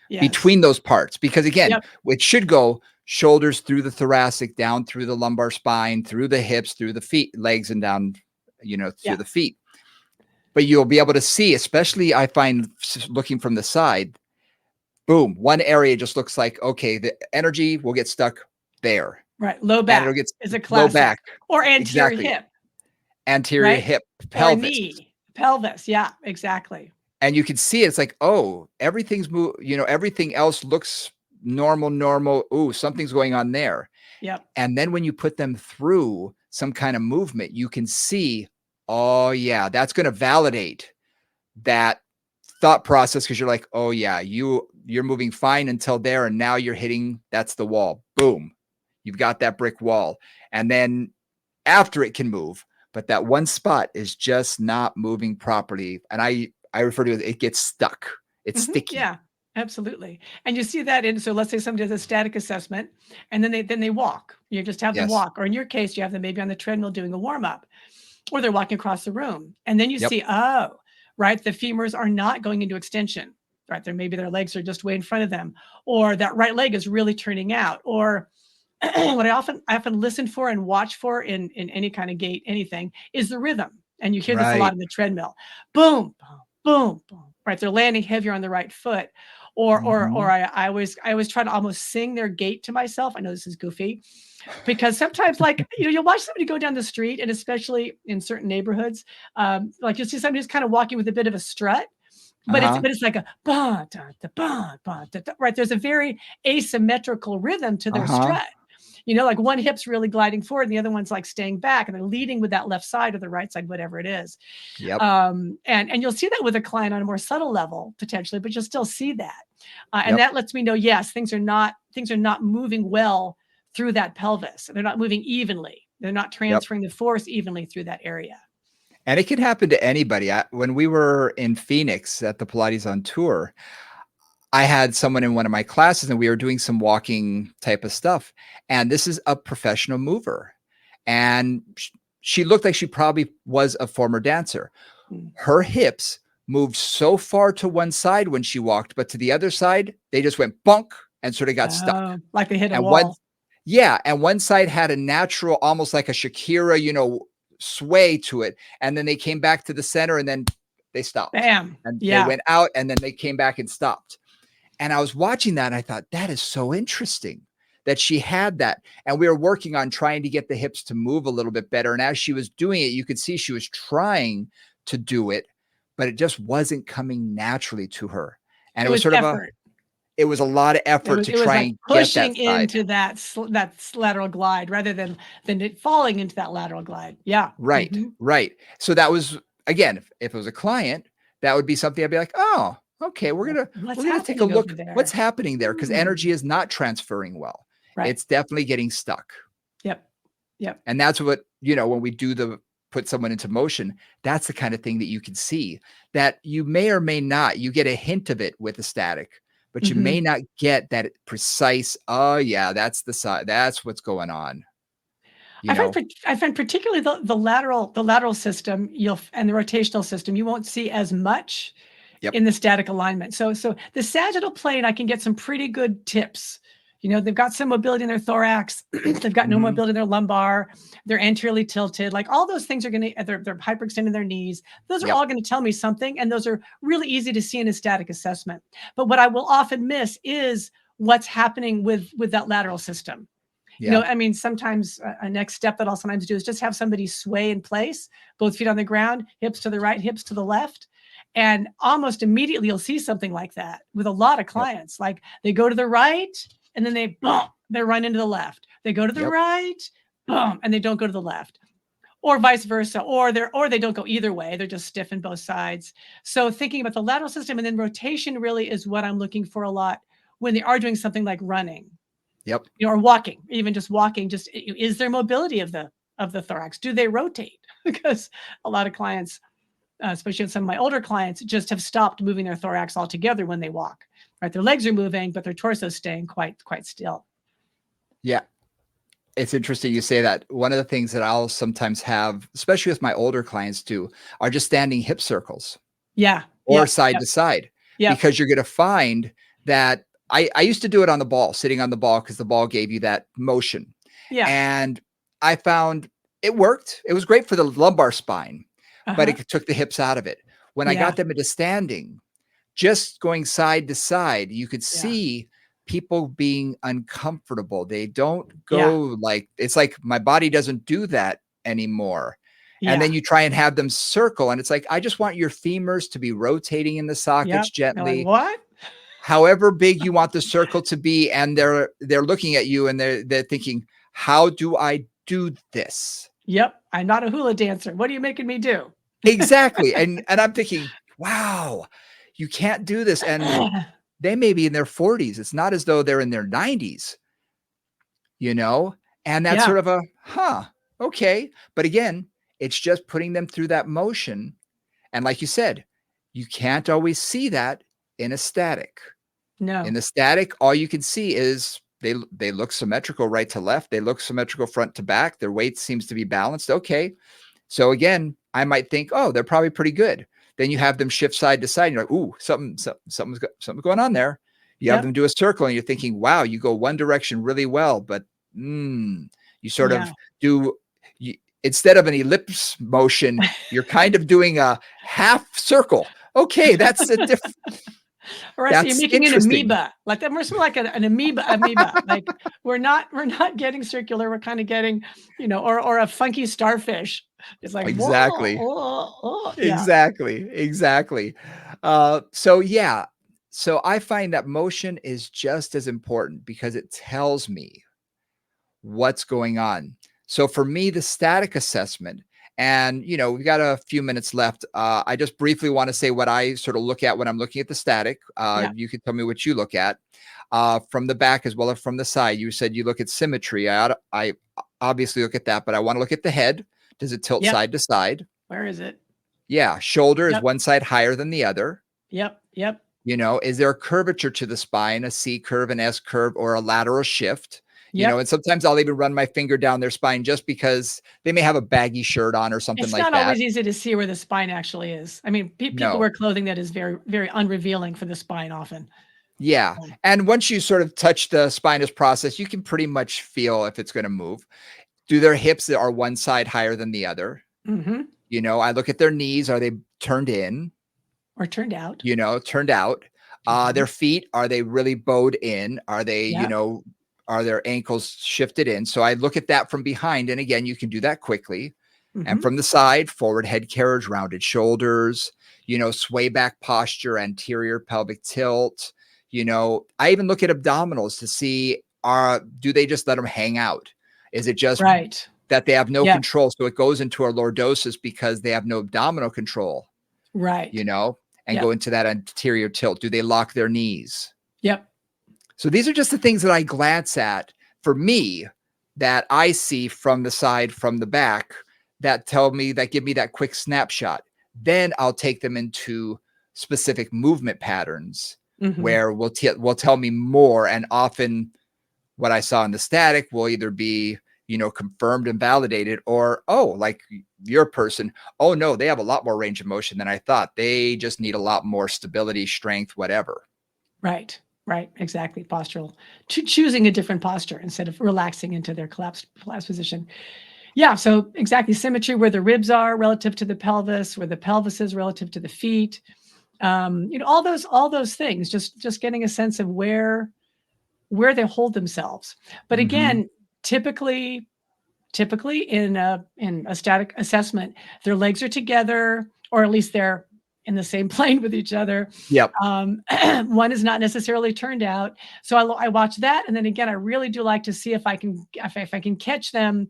Yes. between those parts. Because again, Yep. it should go shoulders through the thoracic, down through the lumbar spine, through the hips, through the feet, legs, and down, through Yeah. the feet. But you'll be able to see, especially I find looking from the side, boom, one area just looks like, okay, the energy will get stuck there, Right. Low and it'll back get is a low classic, back. or anterior Exactly. hip, Anterior right? hip, Or pelvis. knee, pelvis. Yeah, exactly. And you can see it's like, oh, everything's everything else looks normal. Ooh, something's going on there. Yep. And then when you put them through some kind of movement, you can see, oh yeah, that's going to validate that thought process, because you're like, oh yeah, you're moving fine until there, and now you're hitting, that's the wall. Boom. You've got that brick wall. And then after it can move, but that one spot is just not moving properly. And I refer to it gets stuck. It's sticky. Yeah, absolutely. And you see that in, so let's say somebody does a static assessment, and then they walk. You just have them Yes. walk, or in your case, you have them maybe on the treadmill doing a warm up, or they're walking across the room, and then you Yep. see, oh, right, the femurs are not going into extension, right? There maybe their legs are just way in front of them, or that right leg is really turning out, or what I often listen for and watch for in any kind of gait, anything, is the rhythm. And you hear this a lot Right. in the treadmill. Boom, boom, boom, boom. Right. They're landing heavier on the right foot. Or Mhm. I always try to almost sing their gait to myself. I know this is goofy, because sometimes, like, you'll watch somebody go down the street, and especially in certain neighborhoods, like you'll see somebody who's kind of walking with a bit of a strut, but it's Uh-huh. but it's like a ba da da ba ba da da, right? There's a very asymmetrical rhythm to their Uh-huh. strut. Like one hip's really gliding forward and the other one's like staying back, and they're leading with that left side or the right side, whatever it is. Yep. And you'll see that with a client on a more subtle level potentially, but you'll still see that. And Yep. that lets me know, yes, things are not moving well through that pelvis. They're not moving evenly. They're not Yep. transferring the force evenly through that area. And it can happen to anybody. When we were in Phoenix at the Pilates on tour, I had someone in one of my classes and we were doing some walking type of stuff. And this is a professional mover. And she looked like she probably was a former dancer. Mm. Her hips moved so far to one side when she walked, but to the other side, they just went bunk and sort of got stuck. Oh, like they hit a And one, wall. yeah, and one side had a natural, almost like a Shakira, sway to it. And then they came back to the center and then they stopped. Bam. And they Yeah. went out and then they came back and stopped. And I was watching that and I thought, that is so interesting that she had that. And we were working on trying to get the hips to move a little bit better. And as she was doing it, you could see she was trying to do it, but it just wasn't coming naturally to her. And It it was was sort of effort. it was a lot of effort to It was try like and get pushing that side. into that lateral glide rather than it falling into that lateral glide. Yeah. Right, Mhm. right. So that was, again, if it was a client, that would be something I'd be like, oh, okay, we're gonna What's we're gonna take a happening over look. What's there? happening there? Because Hmm. energy is not transferring well. Right. It's definitely getting stuck. Yep. Yep. And that's what, when we do put someone into motion, that's the kind of thing that you can see that you may or may not, you get a hint of it with the static, but you Mhm. may not get that precise, oh yeah, that's the side, that's what's going on, you know? I find particularly the lateral system and the rotational system, you won't see as much Yep. in the static alignment. So the sagittal plane, I can get some pretty good tips. They've got some mobility in their thorax, they've got no Mhm. mobility in their lumbar, they're anteriorly tilted. Like all those things are going to, they're hyperextending their knees. Those are Yep. all going to tell me something, and those are really easy to see in a static assessment. But what I will often miss is what's happening with that lateral system. Yeah. I mean, sometimes a next step that I'll sometimes do is just have somebody sway in place, both feet on the ground, hips to the right, hips to the left. And almost immediately you'll see something like that with a lot of Yep. clients. Like they go to the right and then they run into the left. They go to the Yep. right, boom, and they don't go to the left. Or vice versa, or they don't go either way. They're just stiff in both sides. So thinking about the lateral system and then rotation really is what I'm looking for a lot when they are doing something like running, Yep. or walking, even just walking. Just is there mobility of the thorax? Do they rotate? Because a lot of clients, especially some of my older clients, just have stopped moving their thorax altogether when they walk. Right, their legs are moving, but their torso is staying quite still. Yeah. It's interesting you say that. One of the things that I'll sometimes have, especially with my older clients too, are just standing hip circles Yeah. or Yep. side Yep. to side, Yep. because you're going to find that I used to do it on the ball, sitting on the ball, because the ball gave you that motion. Yeah. And I found it worked. It was great for the lumbar spine, but Uh-huh. it took the hips out of it. When I Yeah. got them into standing, just going side to side, you could Yeah. see people being uncomfortable. They don't Yeah. go like, it's like my body doesn't do that anymore. And Yeah. then you try and have them circle, and it's like, I just want your femurs to be rotating in the Yep. sockets They're like, gently, what? however big you want the circle to be. And they're looking at you and they're thinking, how do I do this? Yep. I'm not a hula dancer. What are you making me do? Exactly. And I'm thinking, wow, you can't do this. And they may be in their 40s. It's not as though they're in their 90s, you know? And that's Yeah. sort of a, okay. But again, it's just putting them through that motion. And like you said, you can't always see that in a static. In No. the static, all you can see is they look symmetrical right to left. They look symmetrical front to back. Their weight seems to be balanced. Okay. So again, I might think, oh, they're probably pretty good. Then you have them shift side to side. And you're like, ooh, something's going on there. You have Yep. them do a circle and you're thinking, wow, you go one direction really well, but you sort Yeah. of do, instead of an ellipse motion, you're kind of doing a half circle. Okay, that's a different. All right, so you're That's making an interesting. amoeba, like that. We're sort of like an amoeba. Like we're not getting circular. We're kind of getting, or a funky starfish. It's like whoa, Exactly. yeah, Exactly. So yeah. So I find that motion is just as important because it tells me what's going on. So for me, the static assessment And, we've got a few minutes left. I just briefly want to say what I sort of look at when I'm looking at the static. Yeah. You can tell me what you look at from the back as well as from the side. You said you look at symmetry. I obviously look at that, but I want to look at the head. Does it tilt Yep. side to side? Where is it? Yeah. Shoulder is Yep. one side higher than the other. Yep. Yep. Is there a curvature to the spine, a C curve, an S curve, or a lateral shift? Yep. And sometimes I'll even run my finger down their spine just because they may have a baggy shirt on or something It's like not that. always easy to see where the spine actually is. I mean, people No. wear clothing that is very, very unrevealing for the spine often. Yeah. And once you sort of touch the spinous process, you can pretty much feel if it's going to move. Do their hips are one side higher than the other? Mm-hmm. I look at their knees. Are they turned in? Or turned out. Turned out. Their feet, are they really bowed in? Are they, Yep. are their ankles shifted in? So I look at that from behind. And again, you can do that quickly. And from the side, forward head carriage, rounded shoulders, sway back posture, anterior pelvic tilt. I even look at abdominals to see, do they just let them hang out? Is it just Right. that they have no Yep. control? So it goes into a lordosis because they have no abdominal control, Right. and Yep. go into that anterior tilt. Do they lock their knees? Yep. So these are just the things that I glance at for me that I see from the side, from the back, that give me that quick snapshot. Then I'll take them into specific movement patterns where will tell me more. And often what I saw in the static will either be, confirmed and validated, or, like your person, oh no, they have a lot more range of motion than I thought. They just need a lot more stability, strength, whatever. Right. Right. Exactly. Postural. Choosing a different posture instead of relaxing into their collapsed position. Yeah. So exactly, symmetry where the ribs are relative to the pelvis, where the pelvis is relative to the feet. All those things. Just getting a sense of where they hold themselves. But again, typically in a static assessment, their legs are together, or at least they're in the same plane with each other. Yep. One is not necessarily turned out. So I watch that. And then again, I really do like to see if I can catch them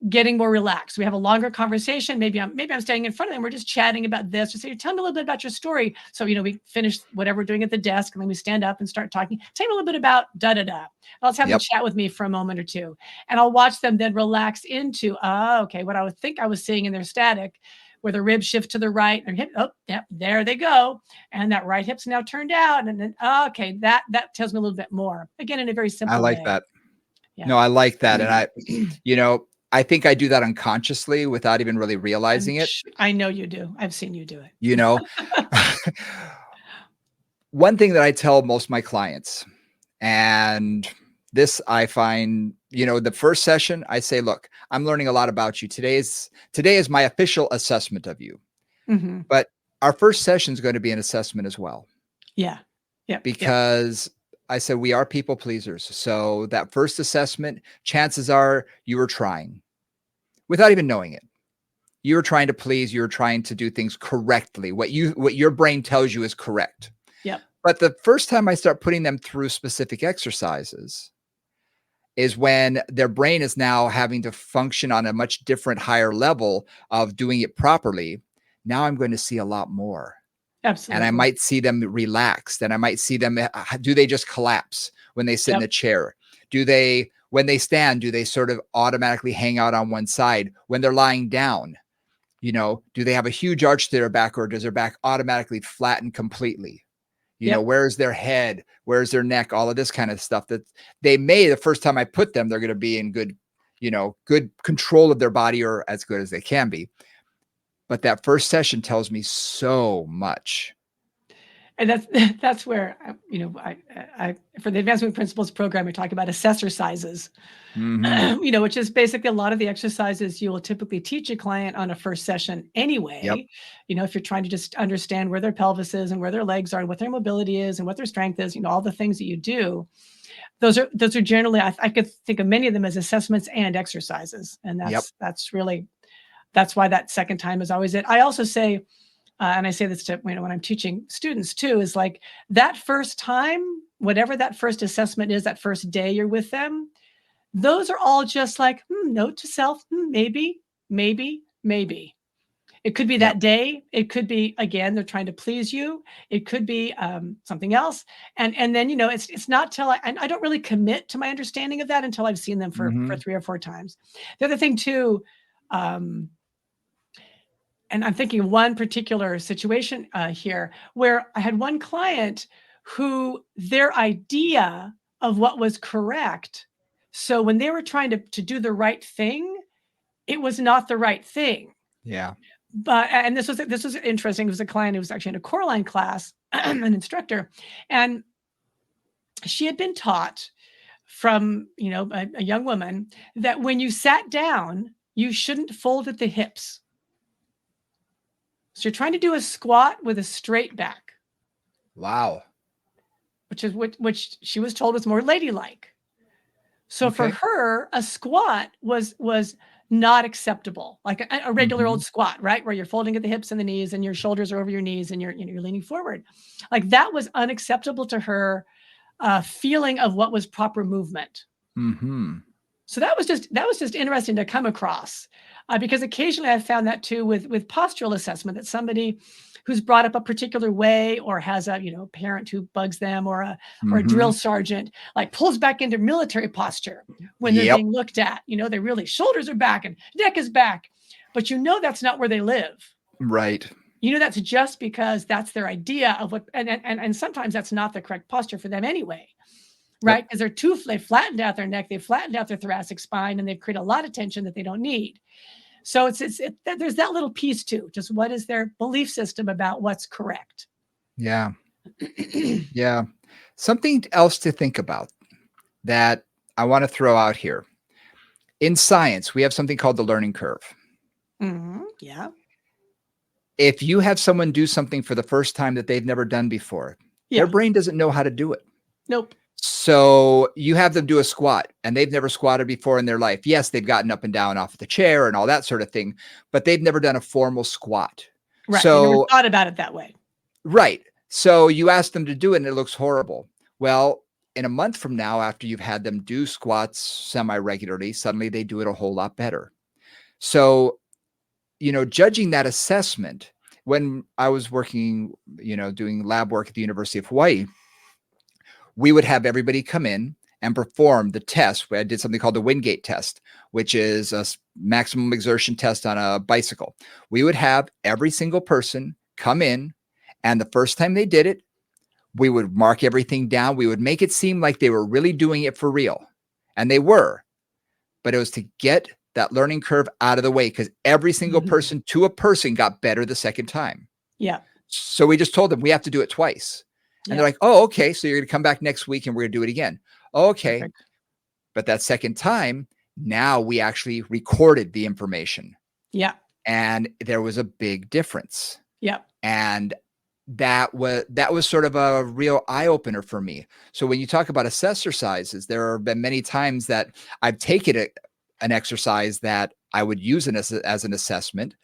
getting more relaxed. We have a longer conversation. Maybe I'm standing in front of them. We're just chatting about this. Just say, tell me a little bit about your story. So, we finish whatever we're doing at the desk, and then we stand up and start talking. Tell me a little bit about da-da-da. Let's have them chat with me for a moment or two. And I'll watch them then relax into, okay, what I would think I was seeing in their static, where the ribs shift to the right, their hip, there they go. And that right hip's now turned out. And then, okay, that tells me a little bit more. Again, in a very simple way. I like that. Yeah. No, I like that. And I think I do that unconsciously without even really realizing it. I know you do. I've seen you do it. One thing that I tell most of my clients, and this I find, the first session, I say, look, I'm learning a lot about you. Today is my official assessment of you. But our first session is going to be an assessment as well. Yeah. Yeah. Because I said, we are people pleasers. So that first assessment, chances are you were trying without even knowing it. You were trying to please, you were trying to do things correctly. What your brain tells you is correct. Yep. But the first time I start putting them through specific exercises is when their brain is now having to function on a much different, higher level of doing it properly. Now I'm going to see a lot more. Absolutely. And I might see them relaxed, and I might see them, do they just collapse when they sit in a chair? When they stand, do they sort of automatically hang out on one side? When they're lying down, do they have a huge arch to their back, or does their back automatically flatten completely? Where's their head? Where's their neck? All of this kind of stuff that the first time I put them, they're going to be in good control of their body, or as good as they can be. But that first session tells me so much. And that's where, I for the Advancement Principles program, we talk about assessorcises, which is basically a lot of the exercises you will typically teach a client on a first session anyway. Yep. If you're trying to just understand where their pelvis is and where their legs are and what their mobility is and what their strength is, all the things that you do, those are generally, I could think of many of them as assessments and exercises. And that's why that second time is always it. I also say, and I say this to, when I'm teaching students too, is like that first time, whatever that first assessment is, that first day you're with them, those are all just like, note to self, maybe, maybe. It could be Yep. that day. It could be, again, they're trying to please you. It could be something else. And then, it's not till I don't really commit to my understanding of that until I've seen them for Hmm. 3 or 4 times. The other thing too, um, and I'm thinking of one particular situation here where I had one client who their idea of what was correct. So when they were trying to do the right thing, it was not the right thing. Yeah. But and this was interesting. It was a client who was actually in a core line class, an instructor, and she had been taught from a young woman that when you sat down, you shouldn't fold at the hips. So you're trying to do a squat with a straight back, Wow. which she was told was more ladylike. So for Okay. her, a squat was not acceptable, like a regular Hmm. old squat, right? Where you're folding at the hips and the knees and your shoulders are over your knees and you're leaning forward. Like that was unacceptable to her feeling of what was proper movement. Hmm. So that was just interesting to come across because occasionally I found that too with postural assessment, that somebody who's brought up a particular way or has a parent who bugs them or a drill Hmm. sergeant like pulls back into military posture when they're Yep. being looked at. They really shoulders are back and neck is back, but that's not where they live. Right. That's just because that's their idea of what, and sometimes that's not the correct posture for them anyway. Right? Yep. Because they flattened out their neck, they flattened out their thoracic spine, and they've created a lot of tension that they don't need. So there's that little piece too. Just what is their belief system about what's correct? Yeah. Yeah. Something else to think about that I want to throw out here. In science, we have something called the learning curve. Yeah. If you have someone do something for the first time that they've never done before, their Yeah. brain doesn't know how to do it. Nope. So you have them do a squat and they've never squatted before in their life. Yes, they've gotten up and down off the chair and all that sort of thing, but they've never done a formal squat. Right. They never So, thought about it that way. right. So you ask them to do it and it looks horrible. Well, in a month from now, after you've had them do squats semi regularly, suddenly they do it a whole lot better. So, judging that assessment, when I was working, doing lab work at the University of Hawaii, we would have everybody come in and perform the test. I did something called the Wingate test, which is a maximum exertion test on a bicycle. We would have every single person come in, and the first time they did it, we would mark everything down. We would make it seem like they were really doing it for real. And they were, but it was to get that learning curve out of the way because every single Mhm. person to a person got better the second time. Yeah. So we just told them we have to do it twice. And they're Yeah. like, oh, okay. So you're going to come back next week and we're going to do it again. Okay. Perfect. But that second time, now we actually recorded the information Yeah. and there was a big difference. Yeah. And that was sort of a real eye opener for me. So when you talk about exercises, there have been many times that I've taken an exercise that I would use as an assessment.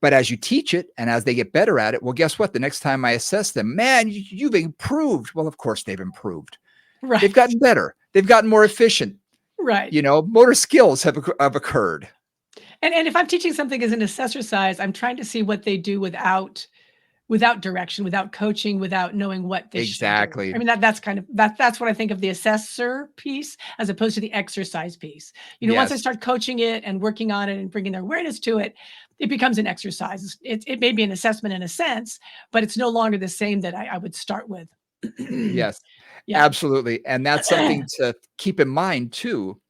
But as you teach it and as they get better at it, well, guess what? The next time I assess them, man, you've improved. Well, of course they've improved. They've Right. gotten better. They've gotten more efficient. Right. Motor skills have occurred. And if I'm teaching something as an exercise, I'm trying to see what they do without direction, without coaching, without knowing what they should do. Exactly. I mean, that's kind of that's what I think of the assessor piece as opposed to the exercise piece. Once I Yes. start coaching it and working on it and bringing their awareness to it, it becomes an exercise. It may be an assessment in a sense, but it's no longer the same that I would start with. Yes. Yeah. Absolutely. And that's something to keep in mind too,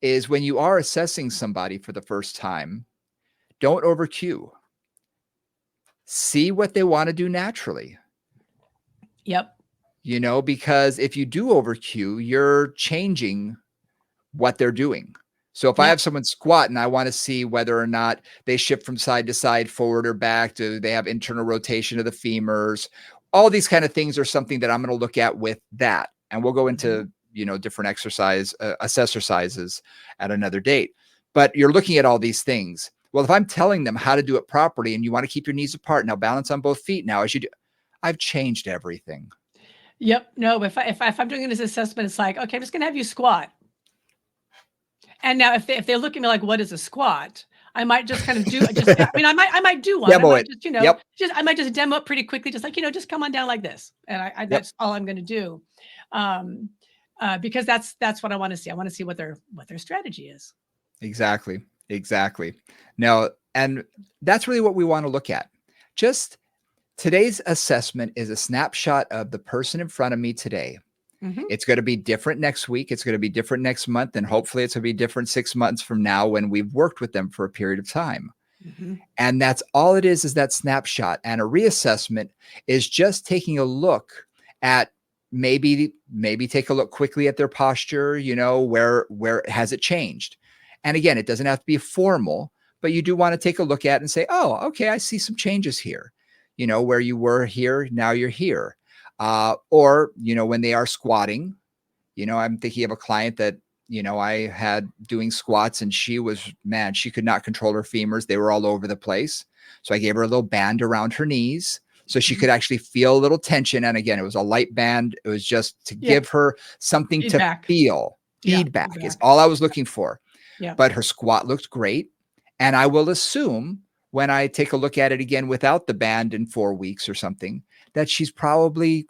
is when you are assessing somebody for the first time, don't over cue. See what they want to do naturally. Yep. Because if you do over cue, you're changing what they're doing. So if I Yeah. have someone squat and I want to see whether or not they shift from side to side, forward or back, do they have internal rotation of the femurs? All these kind of things are something that I'm going to look at with that. And we'll go Mhm. into, different exercises at another date. But you're looking at all these things. Well, if I'm telling them how to do it properly and you want to keep your knees apart, now balance on both feet now as you do, I've changed everything. Yep. No, if I'm doing this assessment, it's like, okay, I'm just gonna have you squat. And now if they look at me like, what is a squat? I might just kind of do just, I mean, I might do one. I Demo might it. just, Yep. I might just demo it pretty quickly, just like, just come on down like this. And Yep. that's all I'm going to do. Because that's what I want to see. I want to see what their strategy is. Exactly. Exactly. No, and that's really what we want to look at. Just today's assessment is a snapshot of the person in front of me today. Mhm. It's going to be different next week. It's going to be different next month. And hopefully it's going to be different 6 months from now when we've worked with them for a period of time. Mhm. And that's all it is that snapshot. And a reassessment is just taking a look at maybe take a look quickly at their posture, where has it changed? And again, it doesn't have to be formal, but you do want to take a look at it and say, oh, okay, I see some changes here. Where you were here, now you're here. Or, when they are squatting, I'm thinking of a client that, I had doing squats and she could not control her femurs. They were all over the place. So I gave her a little band around her knees so she could actually feel a little tension. And again, it was a light band. It was just to give her something Feedback. to feel. Feedback is all I was looking for. Yeah. But her squat looked great. And I will assume when I take a look at it again without the band in 4 weeks or something, that she's probably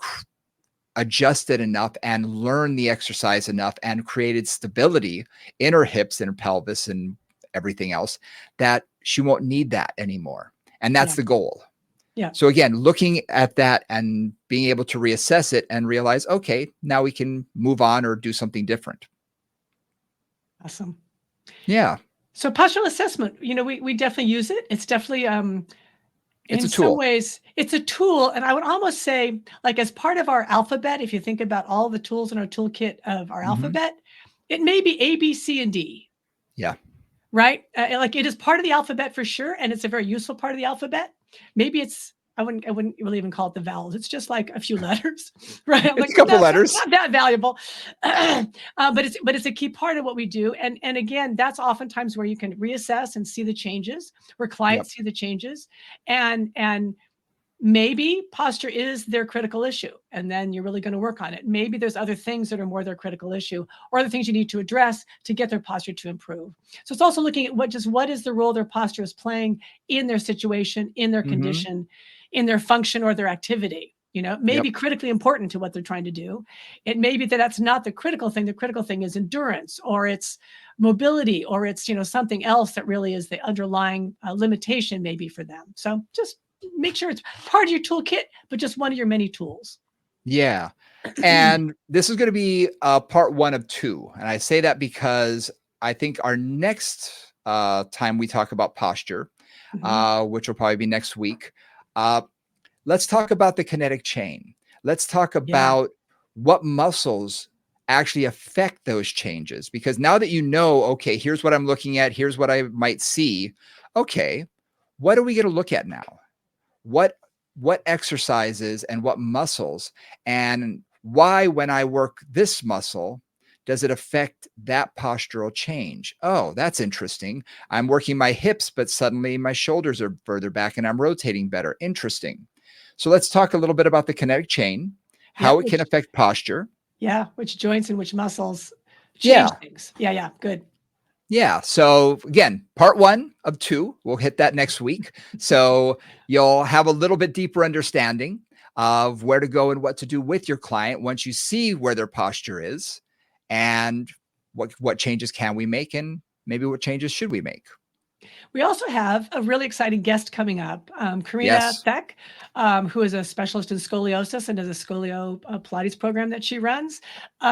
adjusted enough and learned the exercise enough and created stability in her hips and her pelvis and everything else that she won't need that anymore. And that's the goal. Yeah. So again, looking at that and being able to reassess it and realize, okay, now we can move on or do something different. Awesome. Yeah. So postural assessment, we definitely use it. It's definitely It's in a tool. some ways, it's a tool. And I would almost say, like, as part of our alphabet, if you think about all the tools in our toolkit of our alphabet, it may be A, B, C, and D. Yeah. Right? Like, it is part of the alphabet for sure. And it's a very useful part of the alphabet. Maybe I wouldn't really even call it the vowels. It's just like a few letters, right? I'm It's a couple letters. Not that valuable, but it's a key part of what we do. And again, that's oftentimes where you can reassess and see the changes, where clients see the changes, and maybe posture is their critical issue, and then you're really going to work on it. Maybe there's other things that are more their critical issue, or other things you need to address to get their posture to improve. So it's also looking at what is the role their posture is playing in their situation, in their condition, in their function or their activity. It may be critically important to what they're trying to do. It may be that that's not the critical thing. The critical thing is endurance, or it's mobility, or it's something else that really is the underlying limitation maybe for them. So just make sure it's part of your toolkit, but just one of your many tools. Yeah. And this is going to be part 1 of 2. And I say that because I think our next time we talk about posture, which will probably be next week, let's talk about the kinetic chain. Let's talk about what muscles actually affect those changes. Because now that okay, here's what I'm looking at, here's what I might see. Okay, what are we going to look at now? What exercises and what muscles, and why, when I work this muscle, does it affect that postural change? Oh, that's interesting. I'm working my hips, but suddenly my shoulders are further back and I'm rotating better. Interesting. So let's talk a little bit about the kinetic chain, how it can affect posture. Yeah, which joints and which muscles change things. Yeah, good. Yeah. So again, part 1 of 2, we'll hit that next week. So you'll have a little bit deeper understanding of where to go and what to do with your client once you see where their posture is, and what changes can we make, and maybe what changes should we make. We also have a really exciting guest coming up, Karina Theck, who is a specialist in scoliosis and has a scolio Pilates program that she runs,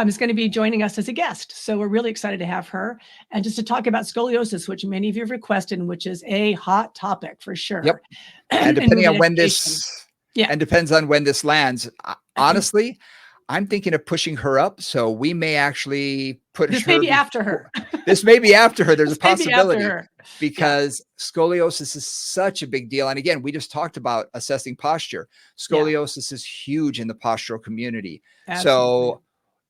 is going to be joining us as a guest. So we're really excited to have her, and just to talk about scoliosis, which many of you have requested, and which is a hot topic for sure. Yep. And depending on when and depends on when this lands. Honestly, I'm thinking of pushing her up, so we may actually put this may be after her. This may be after her. There's a possibility, because scoliosis is such a big deal. And again, we just talked about assessing posture. Scoliosis is huge in the postural community. So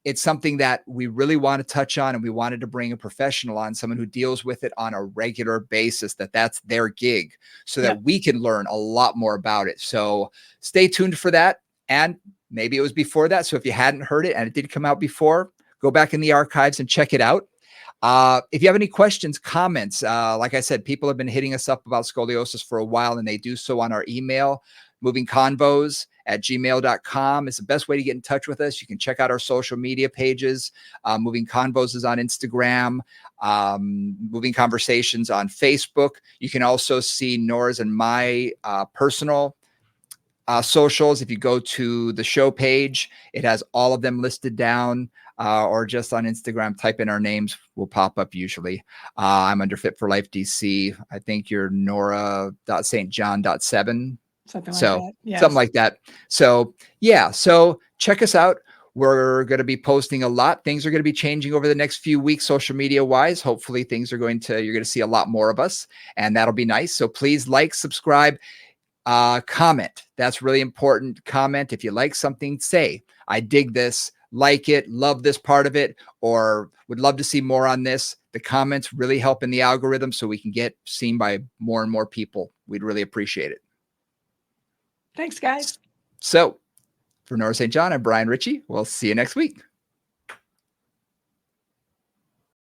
it's something that we really want to touch on, and we wanted to bring a professional on, someone who deals with it on a regular basis, that's their gig, so that we can learn a lot more about it. So stay tuned for that. And maybe it was before that. So if you hadn't heard it and it did come out before, go back in the archives and check it out. If you have any questions, comments, like I said, people have been hitting us up about scoliosis for a while, and they do so on our email, movingconvos@gmail.com is the best way to get in touch with us. You can check out our social media pages. Moving Convos is on Instagram, Moving Conversations on Facebook. You can also see Nora's and my personal socials. If you go to the show page, it has all of them listed down, or just on Instagram, type in our names, will pop up usually. I'm under Fit for Life DC. I think you're Nora.stjohn.7. Something like So that. Yes. something like that. So yeah, so check us out. We're going to be posting a lot. Things are going to be changing over the next few weeks, social media wise. Hopefully you're going to see a lot more of us, and that'll be nice. So please like, subscribe, comment. That's really important. Comment. If you like something, say, I dig this, like it, love this part of it, or would love to see more on this. The comments really help in the algorithm so we can get seen by more and more people. We'd really appreciate it. Thanks, guys. So for Nora St. John, I'm Brian Ritchie. We'll see you next week.